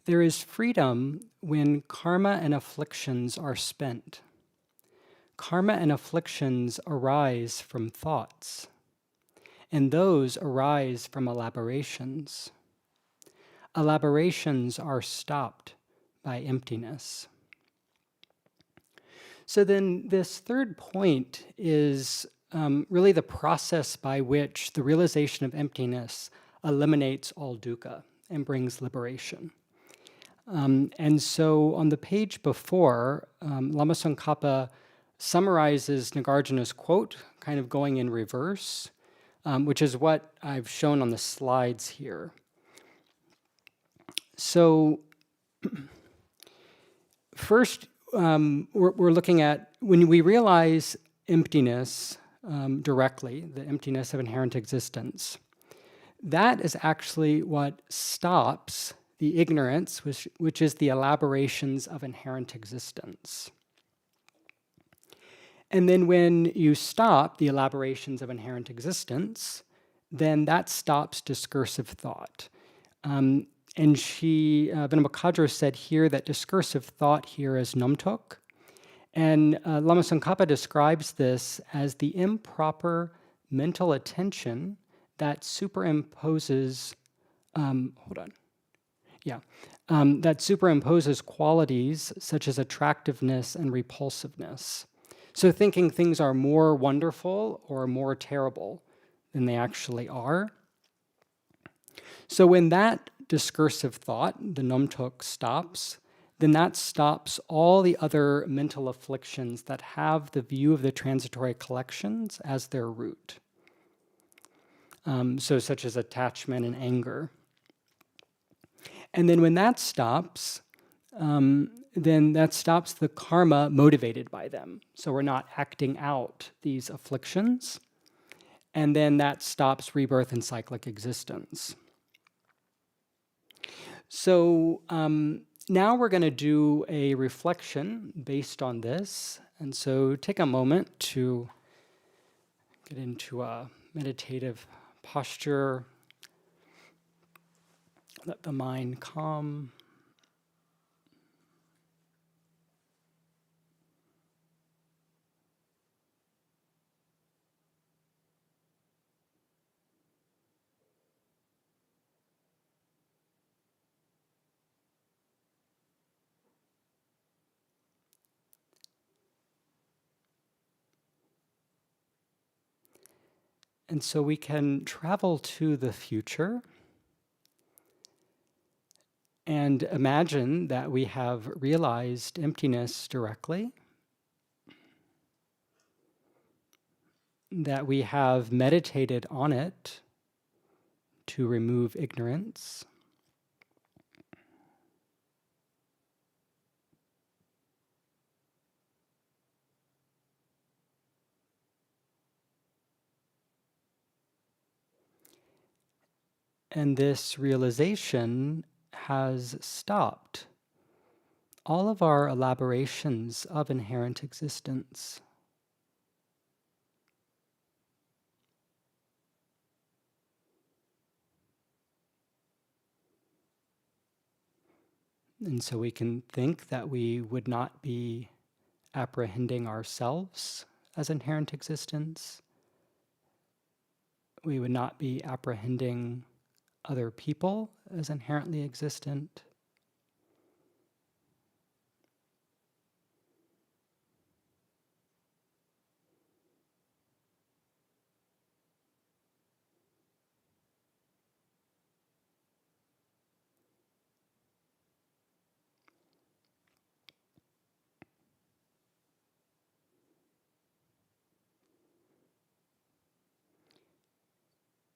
There is freedom when karma and afflictions are spent. Karma and afflictions arise from thoughts, and those arise from elaborations. Elaborations are stopped by emptiness. So then this third point is really the process by which the realization of emptiness eliminates all dukkha and brings liberation. And so on the page before, Lama Tsongkhapa summarizes Nagarjuna's quote, kind of going in reverse, which is what I've shown on the slides here. So first, we're looking at when we realize emptiness directly, the emptiness of inherent existence. That is actually what stops the ignorance, which is the elaborations of inherent existence. And then when you stop the elaborations of inherent existence, then that stops discursive thought. And Venerable Khadro said here that discursive thought here is numtok. And Lama Tsongkhapa describes this as the improper mental attention that superimposes, that superimposes qualities such as attractiveness and repulsiveness. So thinking things are more wonderful or more terrible than they actually are. So when that discursive thought, the numtok, stops, then that stops all the other mental afflictions that have the view of the transitory collections as their root. So such as attachment and anger. And then when that stops, then that stops the karma motivated by them. So we're not acting out these afflictions. And then that stops rebirth and cyclic existence. So now we're going to do a reflection based on this. And so take a moment to get into a meditative posture. Let the mind calm. And so we can travel to the future and imagine that we have realized emptiness directly, that we have meditated on it to remove ignorance, and this realization has stopped all of our elaborations of inherent existence. And so we can think that we would not be apprehending ourselves as inherent existence. We would not be apprehending other people as inherently existent.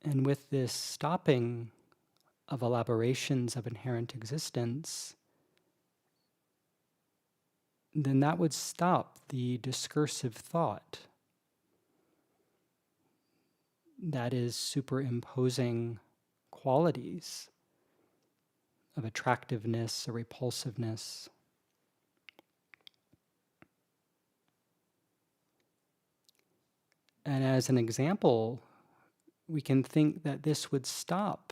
And with this stopping of elaborations of inherent existence, then that would stop the discursive thought that is superimposing qualities of attractiveness or repulsiveness. And as an example, we can think that this would stop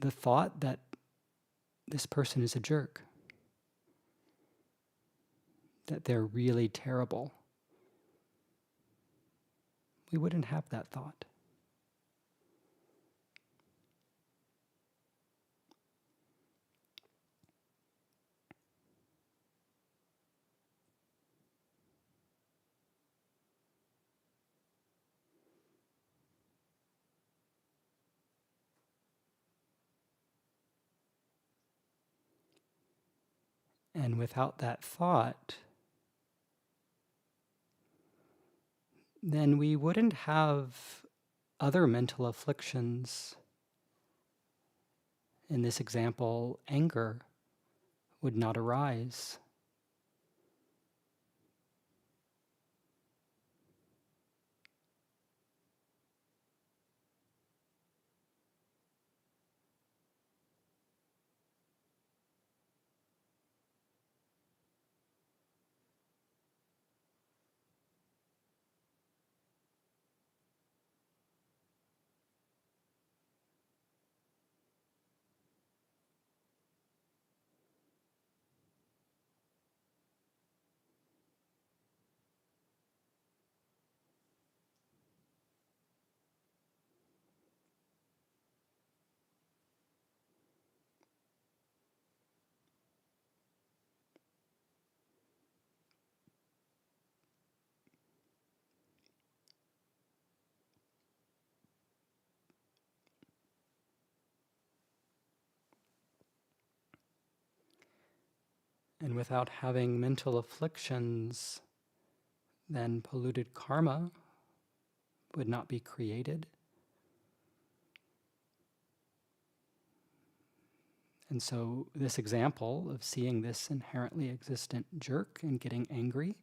the thought that this person is a jerk, that they're really terrible. We wouldn't have that thought. And without that thought, then we wouldn't have other mental afflictions. In this example, anger would not arise. And without having mental afflictions, then polluted karma would not be created. And so this example of seeing this inherently existent jerk and getting angry,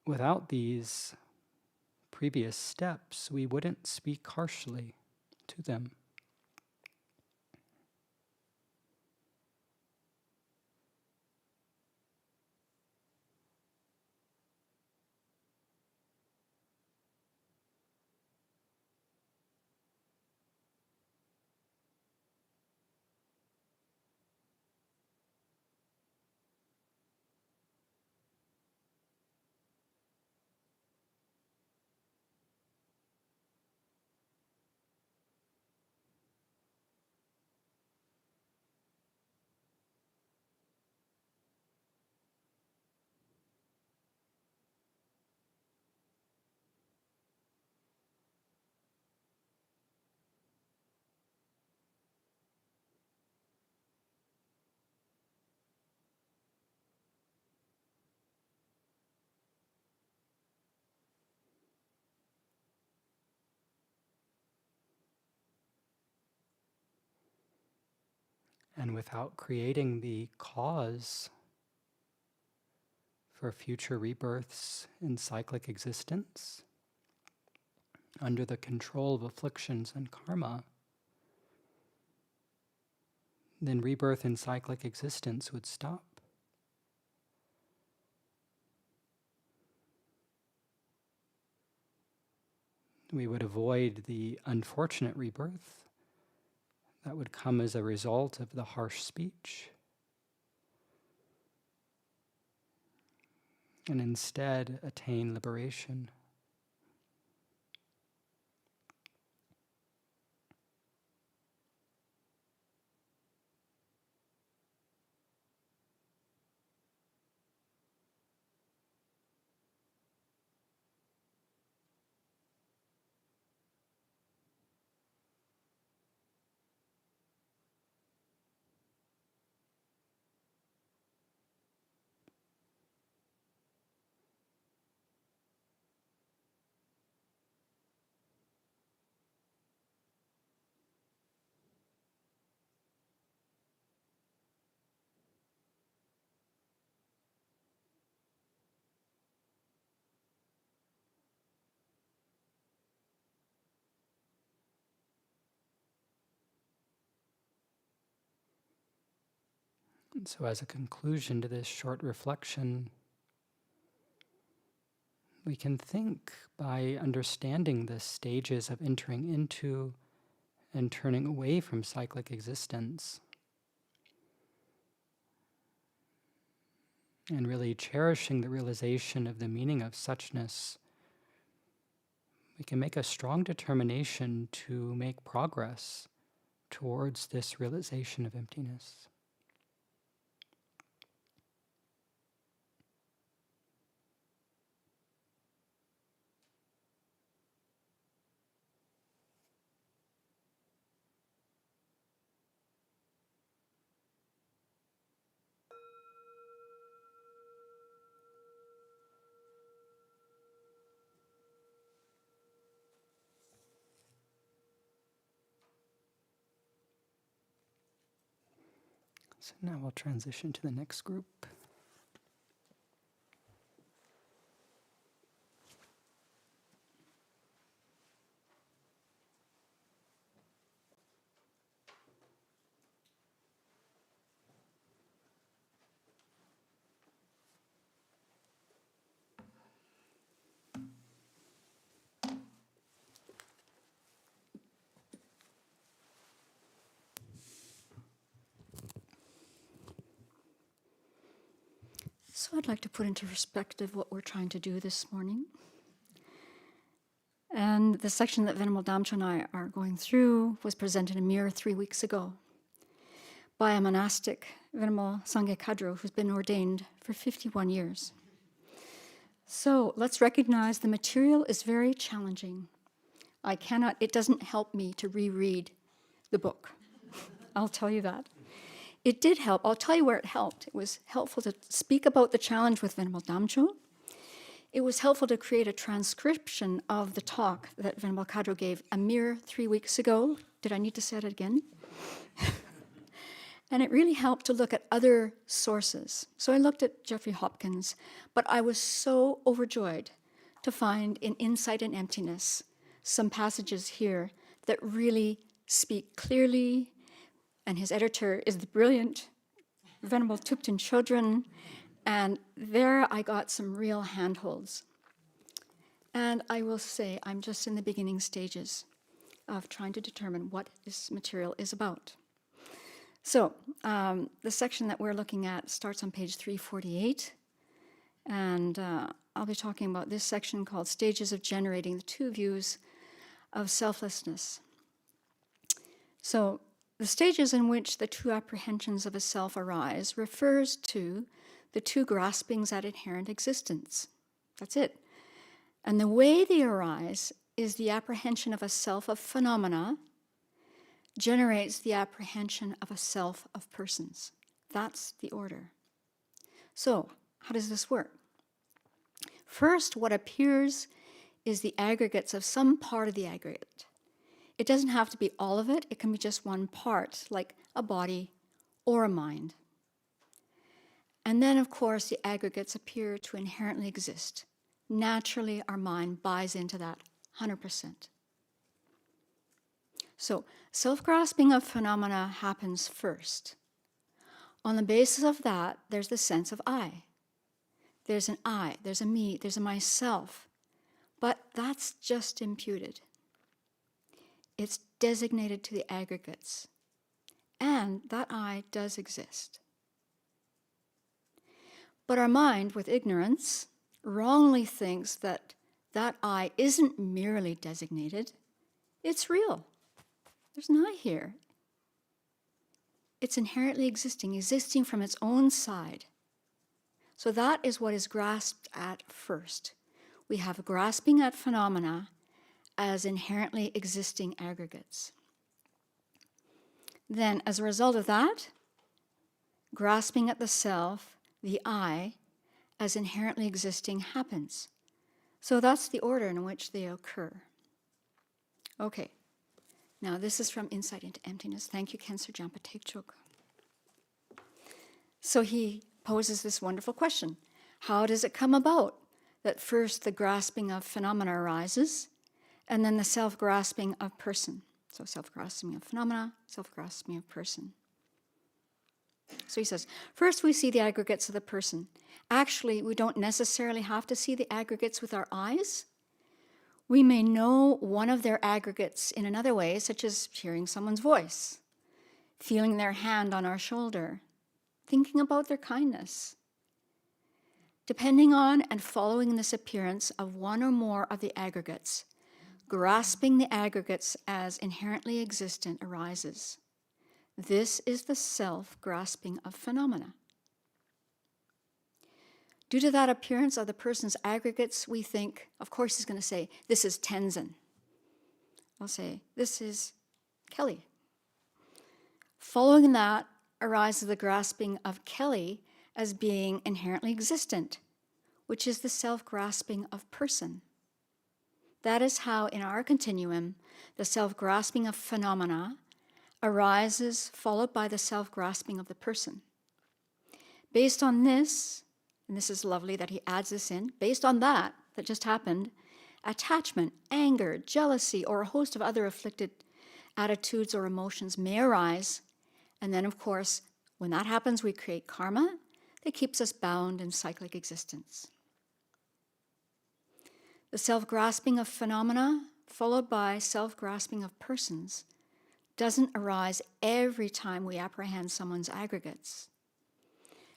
without these previous steps, we wouldn't speak harshly to them. And without creating the cause for future rebirths in cyclic existence, under the control of afflictions and karma, then rebirth in cyclic existence would stop. We would avoid the unfortunate rebirth that would come as a result of the harsh speech, and instead attain liberation. And so as a conclusion to this short reflection, we can think by understanding the stages of entering into and turning away from cyclic existence, and really cherishing the realization of the meaning of suchness, we can make a strong determination to make progress towards this realization of emptiness. So now we'll transition to the next group. So I'd like to put into perspective what we're trying to do this morning. And the section that Venerable Damcho and I are going through was presented in Mirror 3 weeks ago by a monastic, Venerable Sangye Khadro, who's been ordained for 51 years. So let's recognize the material is very challenging. It doesn't help me to reread the book. I'll tell you that. It did help. I'll tell you where it helped. It was helpful to speak about the challenge with Venerable Damcho. It was helpful to create a transcription of the talk that Venerable Khadro gave a mere 3 weeks ago. Did I need to say it again? And it really helped to look at other sources. So I looked at Jeffrey Hopkins, but I was so overjoyed to find in Insight and Emptiness some passages here that really speak clearly. And his editor is the brilliant Venerable Thupten Chodron. And there I got some real handholds. And I will say I'm just in the beginning stages of trying to determine what this material is about. So the section that we're looking at starts on page 348. And I'll be talking about this section called Stages of Generating the Two Views of Selflessness. So the stages in which the two apprehensions of a self arise refers to the two graspings at inherent existence. That's it. And the way they arise is the apprehension of a self of phenomena generates the apprehension of a self of persons. That's the order. So, how does this work? First, what appears is the aggregates of some part of the aggregate. It doesn't have to be all of it. It can be just one part, like a body or a mind. And then, of course, the aggregates appear to inherently exist. Naturally, our mind buys into that 100%. So, self-grasping of phenomena happens first. On the basis of that, there's the sense of I. There's an I, there's a me, there's a myself. But that's just imputed. It's designated to the aggregates. And that I does exist. But our mind, with ignorance, wrongly thinks that that I isn't merely designated, it's real. There's an I here. It's inherently existing from its own side. So that is what is grasped at first. We have grasping at phenomena as inherently existing aggregates. Then, as a result of that, grasping at the self, the I, as inherently existing happens. So that's the order in which they occur. Okay, now this is from Insight into Emptiness. Thank you, Khenso Jampa Tekchok. So he poses this wonderful question. How does it come about that first the grasping of phenomena arises, and then the self-grasping of person? So self-grasping of phenomena, self-grasping of person. So he says, first we see the aggregates of the person. Actually, we don't necessarily have to see the aggregates with our eyes. We may know one of their aggregates in another way, such as hearing someone's voice, feeling their hand on our shoulder, thinking about their kindness. Depending on and following this appearance of one or more of the aggregates, grasping the aggregates as inherently existent arises. This is the self-grasping of phenomena. Due to that appearance of the person's aggregates, we think, of course he's going to say, this is Tenzin. I'll say, this is Kelly. Following that arises the grasping of Kelly as being inherently existent, which is the self-grasping of person. That is how, in our continuum, the self-grasping of phenomena arises, followed by the self-grasping of the person. Based on this, and this is lovely that he adds this in, based on that just happened, attachment, anger, jealousy, or a host of other afflicted attitudes or emotions may arise. And then, of course, when that happens, we create karma that keeps us bound in cyclic existence. The self-grasping of phenomena, followed by self-grasping of persons, doesn't arise every time we apprehend someone's aggregates.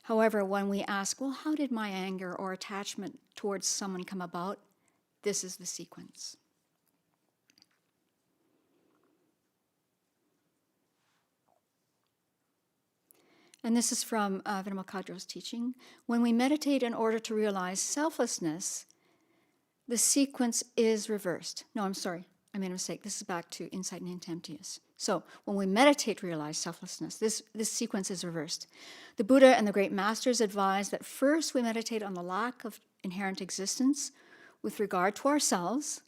However, when we ask, well, how did my anger or attachment towards someone come about? This is the sequence. And this is from Venerable Khadro's teaching. When we meditate in order to realize selflessness, the sequence is reversed. No, I'm sorry, I made a mistake. This is back to insight and into emptiness. So when we meditate to realize selflessness, this sequence is reversed. The Buddha and the great masters advise that first we meditate on the lack of inherent existence with regard to ourselves,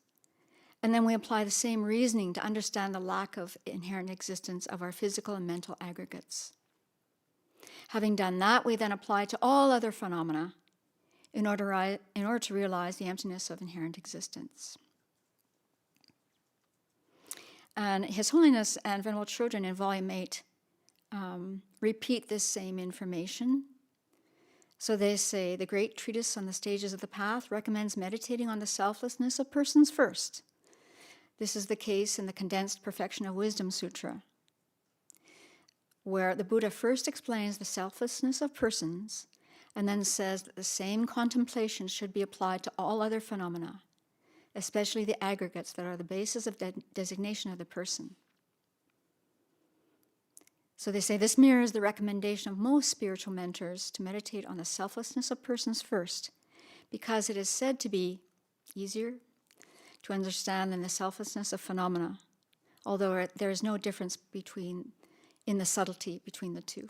and then we apply the same reasoning to understand the lack of inherent existence of our physical and mental aggregates. Having done that, we then apply to all other phenomena in order to realize the emptiness of inherent existence. And His Holiness and Venerable Children in Volume 8 repeat this same information. So they say, the great treatise on the stages of the path recommends meditating on the selflessness of persons first. This is the case in the Condensed Perfection of Wisdom Sutra, where the Buddha first explains the selflessness of persons and then says that the same contemplation should be applied to all other phenomena, especially the aggregates that are the basis of designation of the person. So they say this mirrors the recommendation of most spiritual mentors to meditate on the selflessness of persons first, because it is said to be easier to understand than the selflessness of phenomena, although there is no difference in the subtlety between the two.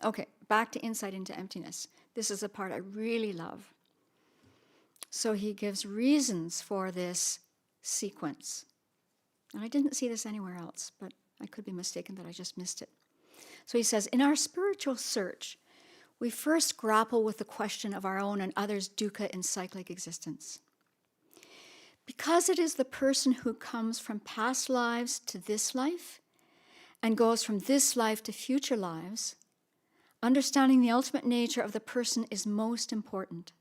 Okay, back to insight into emptiness. This is the part I really love. So he gives reasons for this sequence. And I didn't see this anywhere else, but I could be mistaken that I just missed it. So he says, in our spiritual search, we first grapple with the question of our own and others' dukkha in cyclic existence. Because it is the person who comes from past lives to this life and goes from this life to future lives, understanding the ultimate nature of the person is most important.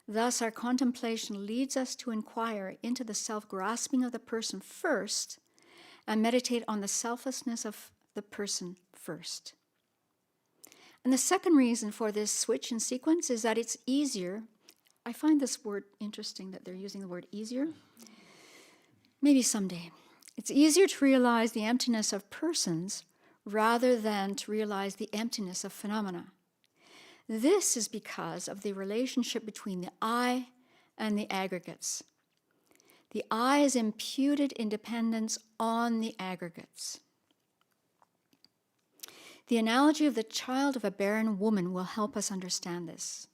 Thus, our contemplation leads us to inquire into the self-grasping of the person first and meditate on the selflessness of the person first. And the second reason for this switch in sequence is that it's easier. I find this word interesting that they're using the word easier. Maybe someday. It's easier to realize the emptiness of persons rather than to realize the emptiness of phenomena. This is because of the relationship between the I and the aggregates. The I is imputed independence on the aggregates. The analogy of the child of a barren woman will help us understand this.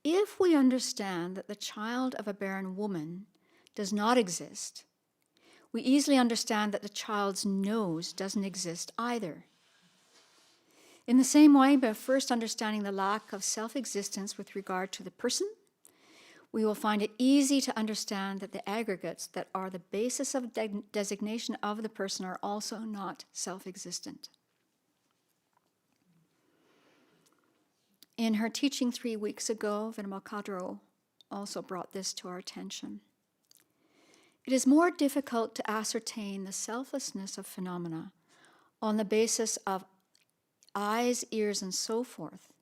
If we understand that the child of a barren woman does not exist, we easily understand that the child's nose doesn't exist either. In the same way, by first understanding the lack of self-existence with regard to the person, we will find it easy to understand that the aggregates that are the basis of designation of the person are also not self-existent. In her teaching 3 weeks ago, Venerable Khadro also brought this to our attention. It is more difficult to ascertain the selflessness of phenomena on the basis of eyes, ears, and so forth,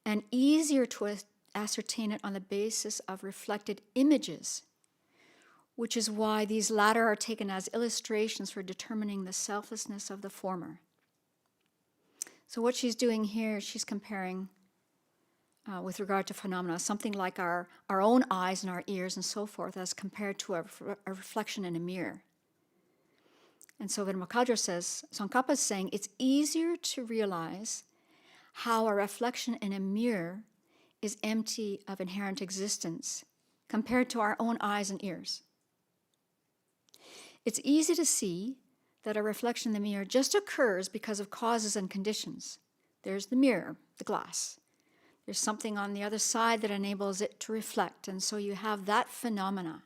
and easier to ascertain it on the basis of reflected images, which is why these latter are taken as illustrations for determining the selflessness of the former. So what she's doing here, she's comparing with regard to phenomena, something like our own eyes and our ears and so forth as compared to a reflection in a mirror. And so Venerable Khadro says, Tsongkhapa is saying it's easier to realize how a reflection in a mirror is empty of inherent existence compared to our own eyes and ears. It's easy to see that a reflection in the mirror just occurs because of causes and conditions. There's the mirror, the glass. There's something on the other side that enables it to reflect, and so you have that phenomena.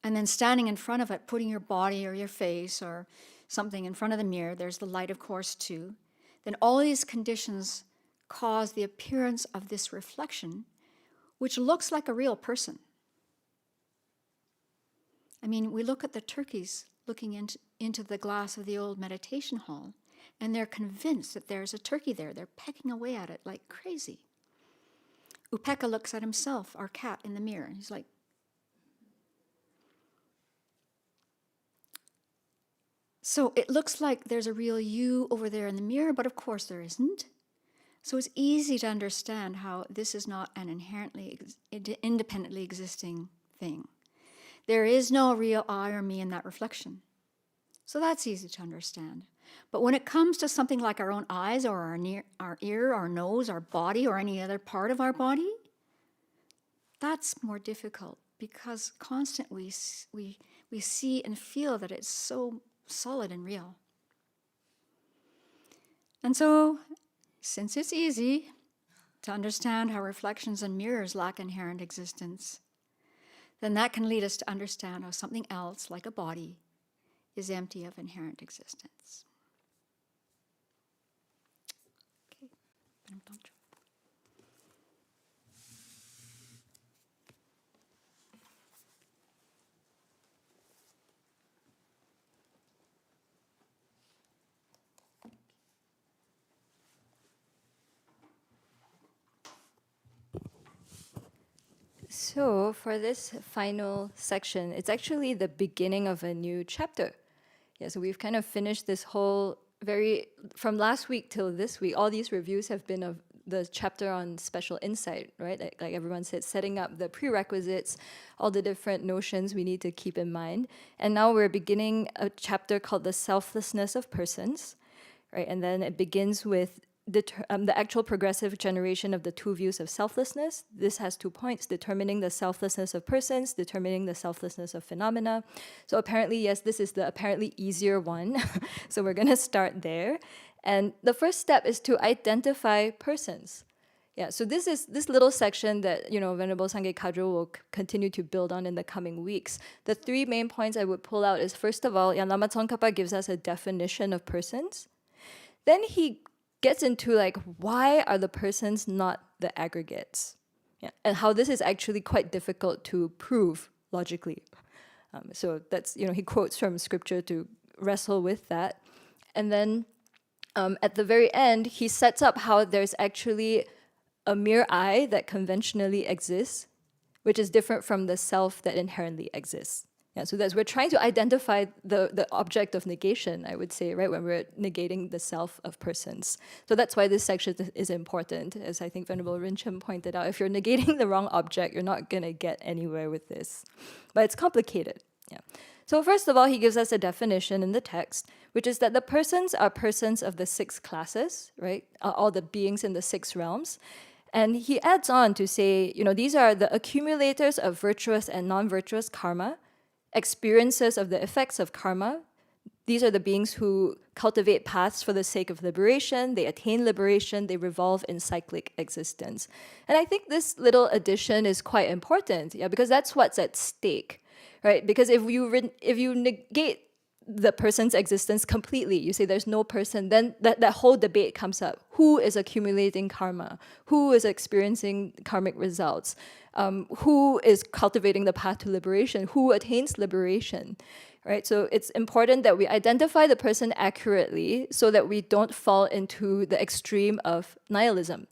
And then standing in front of it, putting your body or your face or something in front of the mirror, there's the light, of course, too. Then all these conditions cause the appearance of this reflection, which looks like a real person. I mean, we look at the turkeys looking into the glass of the old meditation hall, and they're convinced that there's a turkey there. They're pecking away at it like crazy. Upeka looks at himself, our cat, in the mirror. He's like, so it looks like there's a real you over there in the mirror, but of course there isn't. So it's easy to understand how this is not an inherently independently existing thing. There is no real I or me in that reflection. So that's easy to understand. But when it comes to something like our own eyes or our ear, our nose, our body, or any other part of our body, that's more difficult because constantly we see and feel that it's so solid and real. And so, since it's easy to understand how reflections and mirrors lack inherent existence, then that can lead us to understand how something else, like a body, is empty of inherent existence. Okay. So for this final section, it's actually the beginning of a new chapter. Yeah, so we've kind of finished this whole from last week till this week, all these reviews have been of the chapter on special insight, right? Like everyone said, setting up the prerequisites, all the different notions we need to keep in mind. And now we're beginning a chapter called the selflessness of persons, right? And then it begins with the actual progressive generation of the two views of selflessness. This has 2 points: determining the selflessness of persons, determining the selflessness of phenomena. So apparently, yes, this is the apparently easier one. So we're going to start there. And the first step is to identify persons. Yeah, so this is this little section that, Venerable Sangye Khadro will continue to build on in the coming weeks. The 3 main points I would pull out is, first of all, Lama Tsongkhapa gives us a definition of persons. Then he gets into why are the persons not the aggregates? Yeah, and how this is actually quite difficult to prove logically. So that's, he quotes from scripture to wrestle with that. And then at the very end, he sets up how there's actually a mere I that conventionally exists, which is different from the self that inherently exists. Yeah, so we're trying to identify the object of negation, I would say, right, when we're negating the self of persons. So that's why this section is important, as I think Venerable Rinchen pointed out. If you're negating the wrong object, you're not going to get anywhere with this. But it's complicated. Yeah. So first of all, he gives us a definition in the text, which is that the persons are persons of the 6 classes, right, all the beings in the 6 realms. And he adds on to say, these are the accumulators of virtuous and non-virtuous karma, experiences of the effects of karma. These are the beings who cultivate paths for the sake of liberation, they attain liberation, they revolve in cyclic existence. And I think this little addition is quite important, because that's what's at stake, right? Because if you negate the person's existence completely, you say there's no person, then that whole debate comes up. Who is accumulating karma? Who is experiencing karmic results? Who is cultivating the path to liberation? Who attains liberation? Right? So it's important that we identify the person accurately so that we don't fall into the extreme of nihilism,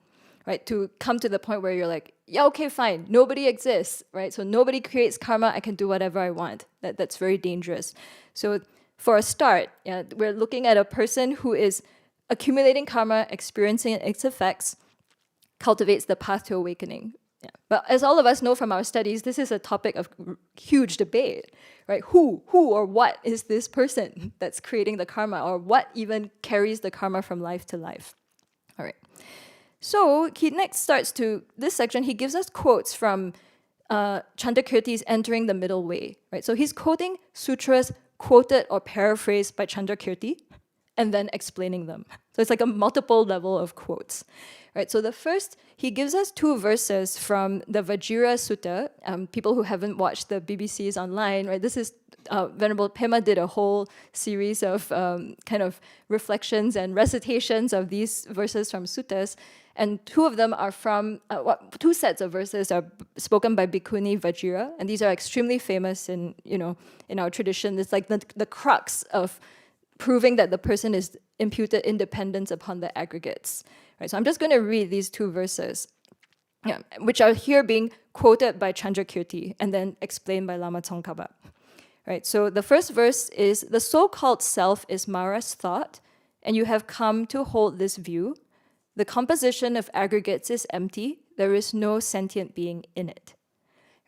right? To come to the point where you're like, yeah, okay, fine, nobody exists, right? So nobody creates karma, I can do whatever I want. That's very dangerous. So for a start, we're looking at a person who is accumulating karma, experiencing its effects, cultivates the path to awakening. Yeah. But as all of us know from our studies, this is a topic of huge debate, right? Who or what is this person that's creating the karma, or what even carries the karma from life to life? All right. So he next starts to this section. He gives us quotes from Chandrakirti's entering the middle way, right? So he's quoting sutras quoted or paraphrased by Chandrakirti and then explaining them. So it's like a multiple level of quotes, right? So the first, he gives us 2 verses from the Vajira Sutta. People who haven't watched the BBC's online, right? This is Venerable Pema did a whole series of kind of reflections and recitations of these verses from suttas, and 2 of them are from 2 sets of verses are spoken by Bhikkhuni Vajira, and these are extremely famous in our tradition. It's like the crux of proving that the person is imputed independence upon the aggregates. Right? So I'm just going to read these 2 verses, which are here being quoted by Chandrakirti and then explained by Lama Tsongkhapa. Right? So the first verse is, the so-called self is Mara's thought, and you have come to hold this view. The composition of aggregates is empty. There is no sentient being in it.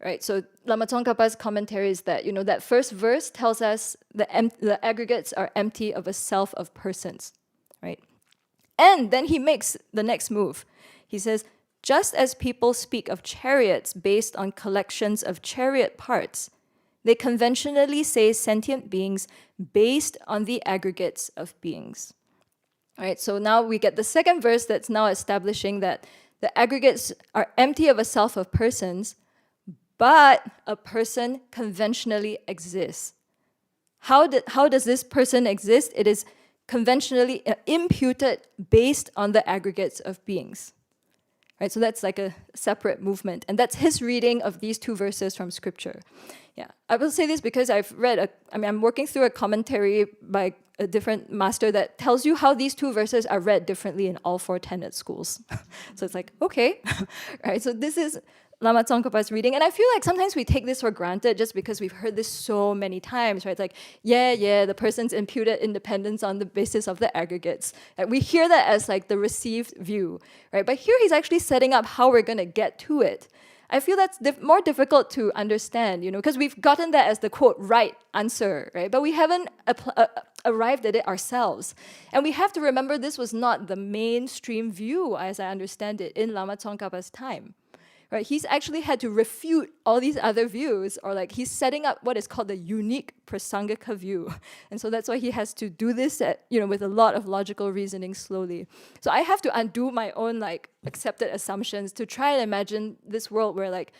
Right, so Lama Tsongkhapa's commentary is that, that first verse tells us the aggregates are empty of a self of persons, right? And then he makes the next move. He says, just as people speak of chariots based on collections of chariot parts, they conventionally say sentient beings based on the aggregates of beings. All right, so now we get the second verse that's now establishing that the aggregates are empty of a self of persons, but a person conventionally exists. How does this person exist? It is conventionally imputed based on the aggregates of beings. Right, so that's like a separate movement. And that's his reading of these 2 verses from scripture. Yeah, I will say this because I've read, I'm working through a commentary by a different master that tells you how these 2 verses are read differently in all 4 tenet schools. So it's like, okay, right, so this is Lama Tsongkhapa's reading, and I feel like sometimes we take this for granted just because we've heard this so many times, right? It's like, yeah, the person's imputed independence on the basis of the aggregates. And we hear that as like the received view, right? But here he's actually setting up how we're going to get to it. I feel that's more difficult to understand, because we've gotten that as the quote right answer, right? But we haven't arrived at it ourselves. And we have to remember this was not the mainstream view, as I understand it, in Lama Tsongkhapa's time. Right, he's actually had to refute all these other views, or like he's setting up what is called the unique prasangika view. And so that's why he has to do this with a lot of logical reasoning slowly. So I have to undo my own like accepted assumptions to try and imagine this world where like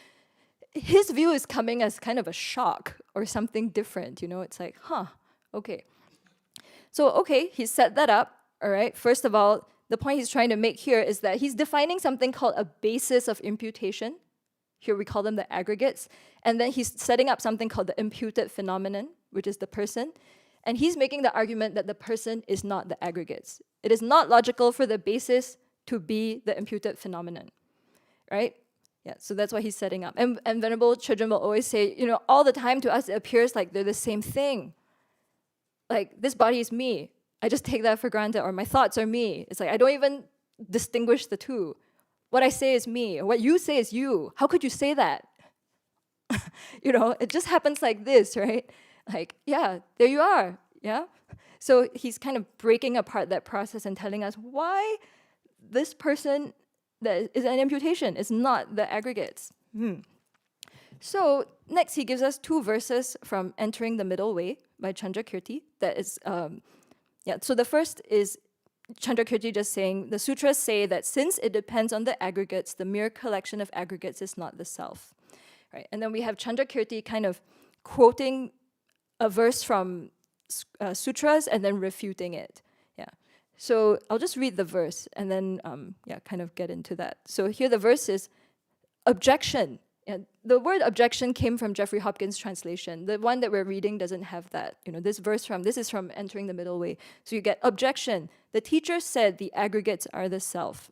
his view is coming as kind of a shock or something different. It's like, okay. So, okay, he set that up, all right. First of all, the point he's trying to make here is that he's defining something called a basis of imputation. Here we call them the aggregates. And then he's setting up something called the imputed phenomenon, which is the person. And he's making the argument that the person is not the aggregates. It is not logical for the basis to be the imputed phenomenon, right? Yeah, so that's what he's setting up. And Venerable children will always say, all the time to us it appears like they're the same thing. Like, this body is me. I just take that for granted, or my thoughts are me. It's like I don't even distinguish the 2. What I say is me, or what you say is you. How could you say that? It just happens like this, right? Like, yeah, there you are, yeah? So he's kind of breaking apart that process and telling us why this person that is an imputation is not the aggregates. So next he gives us 2 verses from Entering the Middle Way by Chandrakirti. That is, so the first is Chandrakirti just saying, the sutras say that since it depends on the aggregates, the mere collection of aggregates is not the self. Right? And then we have Chandrakirti kind of quoting a verse from sutras and then refuting it. Yeah. So I'll just read the verse and then kind of get into that. So here the verse is objection. And the word objection came from Jeffrey Hopkins' translation. The one that we're reading doesn't have that. This is from Entering the Middle Way. So you get objection. The teacher said the aggregates are the self.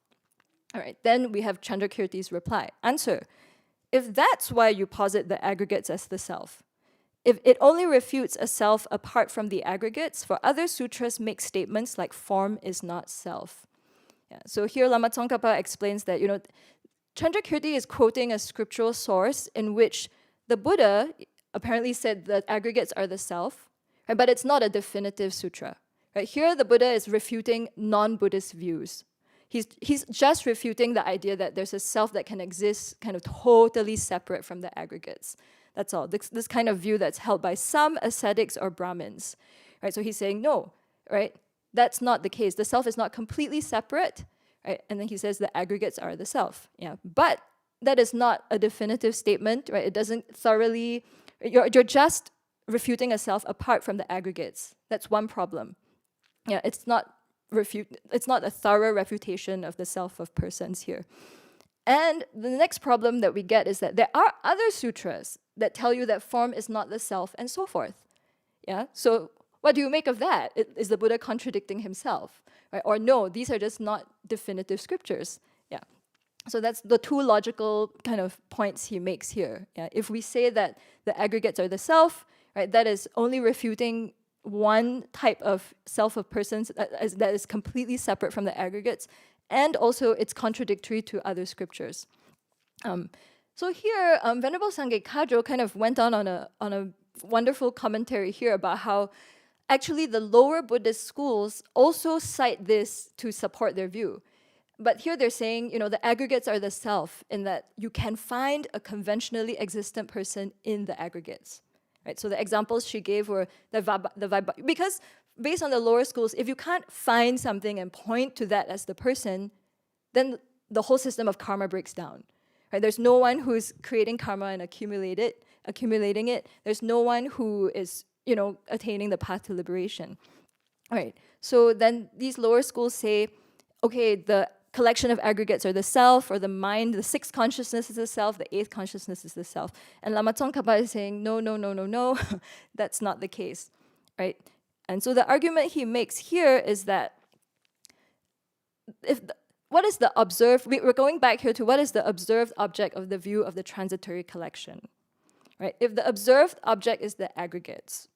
All right, then we have Chandrakirti's reply. Answer. If that's why you posit the aggregates as the self, if it only refutes a self apart from the aggregates, for other sutras make statements like form is not self. Yeah, so here Lama Tsongkhapa explains that, Chandrakirti is quoting a scriptural source in which the Buddha apparently said that aggregates are the self, right? But it's not a definitive sutra. Right? Here the Buddha is refuting non-Buddhist views. he's just refuting the idea that there's a self that can exist kind of totally separate from the aggregates. That's all. This kind of view that's held by some ascetics or Brahmins, right? So he's saying, no, right? That's not the case. The self is not completely separate, right? And then he says the aggregates are the self, yeah. But that is not a definitive statement, right? It doesn't thoroughly, you're just refuting a self apart from the aggregates. That's one problem. Yeah, it's not a thorough refutation of the self of persons here. And the next problem that we get is that there are other sutras that tell you that form is not the self and so forth. Yeah, so what do you make of that? Is the Buddha contradicting himself? Right? Or no, these are just not definitive scriptures. Yeah. So that's the two logical kind of points he makes here. Yeah? If we say that the aggregates are the self, right, that is only refuting one type of self of persons that is completely separate from the aggregates, and also it's contradictory to other scriptures. So here, Venerable Sangye Khadro kind of went on a wonderful commentary here about how actually the lower Buddhist schools also cite this to support their view. But here they're saying, the aggregates are the self, in that you can find a conventionally existent person in the aggregates. Right? So the examples she gave were the because based on the lower schools, if you can't find something and point to that as the person, then the whole system of karma breaks down. Right? There's no one who's creating karma and accumulating it. There's no one who is, attaining the path to liberation. Right? So then these lower schools say, okay, the collection of aggregates are the self or the mind, the sixth consciousness is the self, the eighth consciousness is the self. And Lama Tsongkhapa is saying, no, that's not the case, right? And so the argument he makes here is that what is the observed, we're going back here to what is the observed object of the view of the transitory collection, right? If the observed object is the aggregates,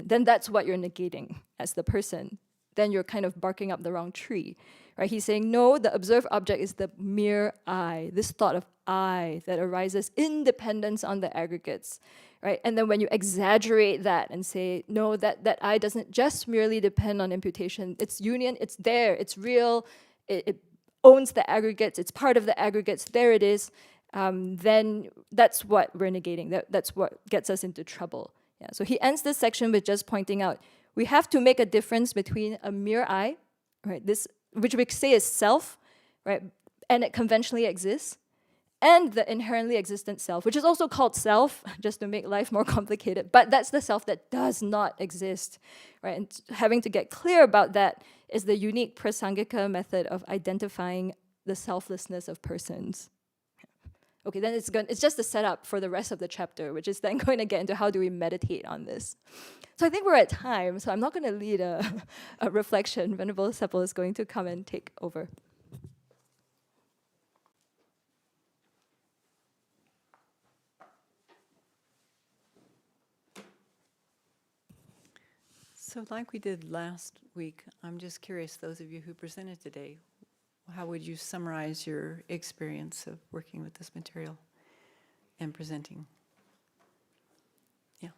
then that's what you're negating as the person. Then you're kind of barking up the wrong tree. Right? He's saying, no, the observed object is the mere I, this thought of I that arises in dependence on the aggregates. Right? And then when you exaggerate that and say, no, that I doesn't just merely depend on imputation, it's union, it's there, it's real, it owns the aggregates, it's part of the aggregates, there it is, then that's what we're negating, that's what gets us into trouble. Yeah. So he ends this section with just pointing out, we have to make a difference between a mere I, right, this, which we say is self, right, and it conventionally exists, and the inherently existent self, which is also called self, just to make life more complicated, but that's the self that does not exist, right? And having to get clear about that is the unique prasangika method of identifying the selflessness of persons. Okay, then it's just a setup for the rest of the chapter, which is then going to get into how do we meditate on this. So I think we're at time, so I'm not going to lead a reflection. Venerable Sepul is going to come and take over. So like we did last week, I'm just curious, those of you who presented today, how would you summarize your experience of working with this material and presenting? Yeah.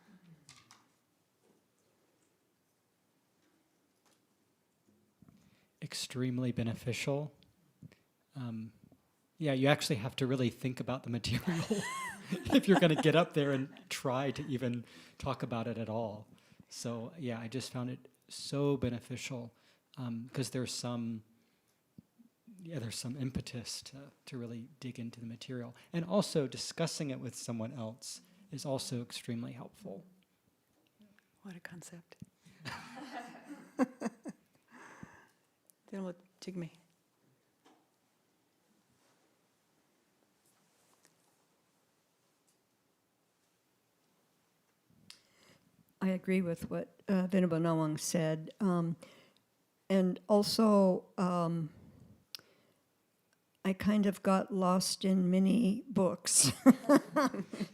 Extremely beneficial. Yeah, you actually have to really think about the material if you're going to get up there and try to even talk about it at all. So yeah, I just found it so beneficial because there's some impetus to really dig into the material. And also discussing it with someone else is also extremely helpful. What a concept. Then what, Jigme? I agree with what Venerable Nawang said. And also, I kind of got lost in many books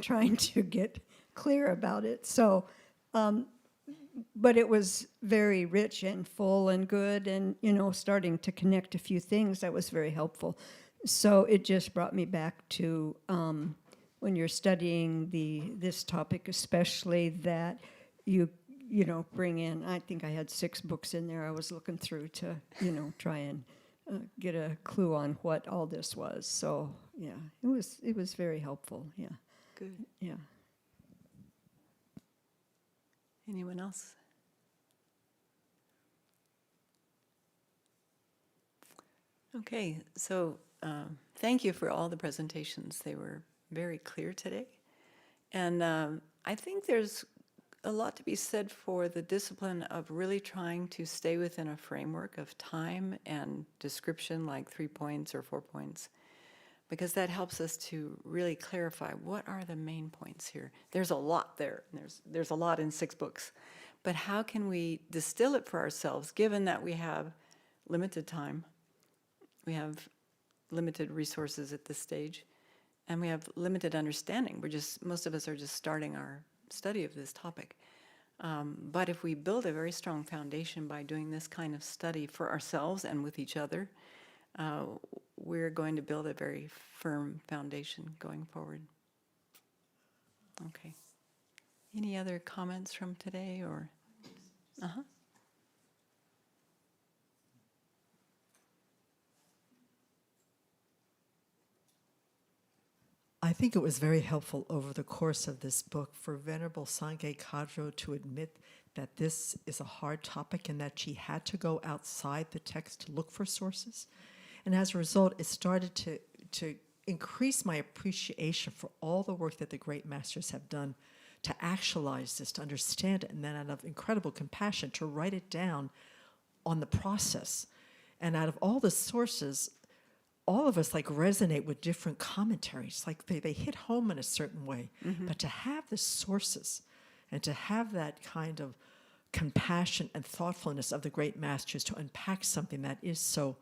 trying to get clear about it. So, but it was very rich and full and good, and, starting to connect a few things that was very helpful. So it just brought me back to when you're studying this topic, especially that you bring in, I think I had 6 books in there I was looking through to, try and get a clue on what all this was. So yeah, it was very helpful. Yeah, Good. yeah. Anyone else? Okay, so thank you for all the presentations. They were very clear today. And I think there's a lot to be said for the discipline of really trying to stay within a framework of time and description, like 3 points or 4 points, because that helps us to really clarify what are the main points here. There's a lot there, and there's a lot in 6 books. But how can we distill it for ourselves, given that we have limited time, we have limited resources at this stage, and we have limited understanding. Most of us are just starting our study of this topic. But if we build a very strong foundation by doing this kind of study for ourselves and with each other, we're going to build a very firm foundation going forward. Okay. Any other comments from today or? I think it was very helpful over the course of this book for Venerable Sangye Khadro to admit that this is a hard topic and that she had to go outside the text to look for sources. And as a result, it started to increase my appreciation for all the work that the great masters have done to actualize this, to understand it, and then out of incredible compassion to write it down on the process. And out of all the sources, all of us like resonate with different commentaries, like they hit home in a certain way. But to have the sources and to have that kind of compassion and thoughtfulness of the great masters to unpack something that is so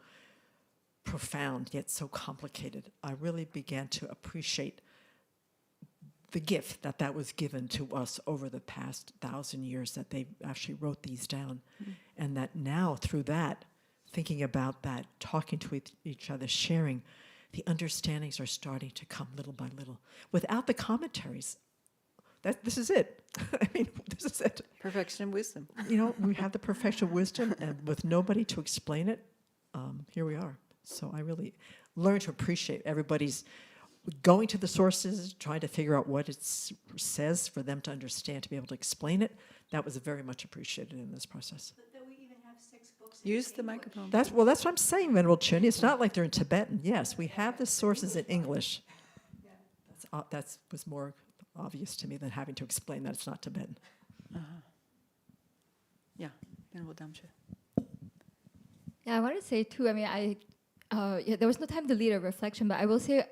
profound yet so complicated, I really began to appreciate the gift that was given to us over the past 1,000 years that they actually wrote these down. And that now through that, thinking about that, talking to each other, sharing, the understandings are starting to come little by little. Without the commentaries, this is it. I mean, this is it. Perfection and wisdom. You know, we have the perfection of wisdom, and with nobody to explain it, here we are. So I really learned to appreciate everybody's going to the sources, trying to figure out what it says for them to understand, to be able to explain it. That was very much appreciated in this process. Use the microphone. That's what I'm saying, Venerable Chun. It's not like they're in Tibetan. Yes, we have the sources in English. That was more obvious to me than having to explain that it's not Tibetan. Yeah, Venerable Damche. Yeah, I want to say too, I mean, there was no time to lead a reflection, but I will say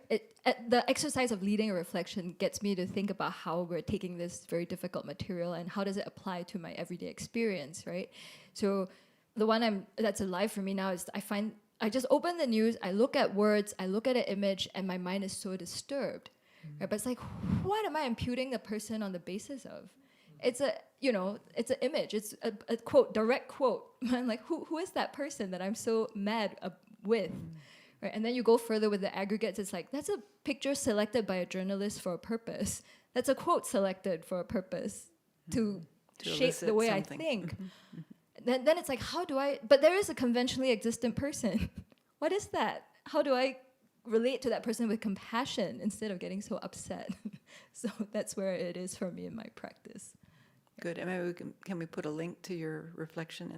the exercise of leading a reflection gets me to think about how we're taking this very difficult material and how does it apply to my everyday experience, right? So the one that's alive for me now is I just open the news, I look at words, I look at an image, and my mind is so disturbed. Right? But it's like, what am I imputing the person on the basis of? It's it's an image, it's a quote, direct quote. I'm like, who is that person that I'm so mad with? Right? And then you go further with the aggregates, it's like, that's a picture selected by a journalist for a purpose. That's a quote selected for a purpose to shape the way something. I think. Then it's like, but there is a conventionally existent person. What is that? How do I relate to that person with compassion instead of getting so upset? So that's where it is for me in my practice. Good. And maybe can we put a link to your reflection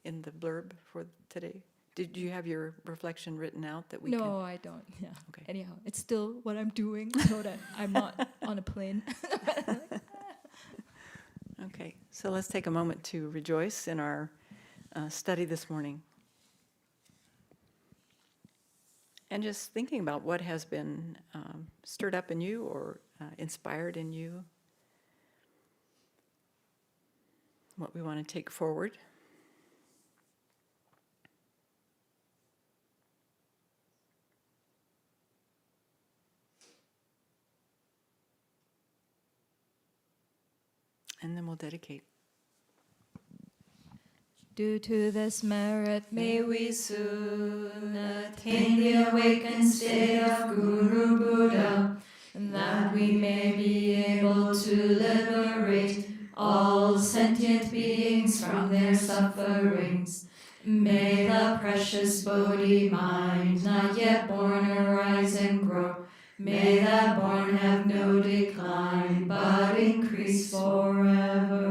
in the blurb for today? Did you have your reflection written out that we can? No, I don't. Yeah. Okay. Anyhow, it's still what I'm doing so that I'm not on a plane. Okay. So let's take a moment to rejoice in our study this morning. And just thinking about what has been stirred up in you or inspired in you, what we want to take forward. And then we'll dedicate. Due to this merit, may we soon attain the awakened state of Guru Buddha, and that we may be able to liberate all sentient beings from their sufferings. May the precious Bodhi mind, not yet born, arise and grow. May that born have no decline, but increase forever.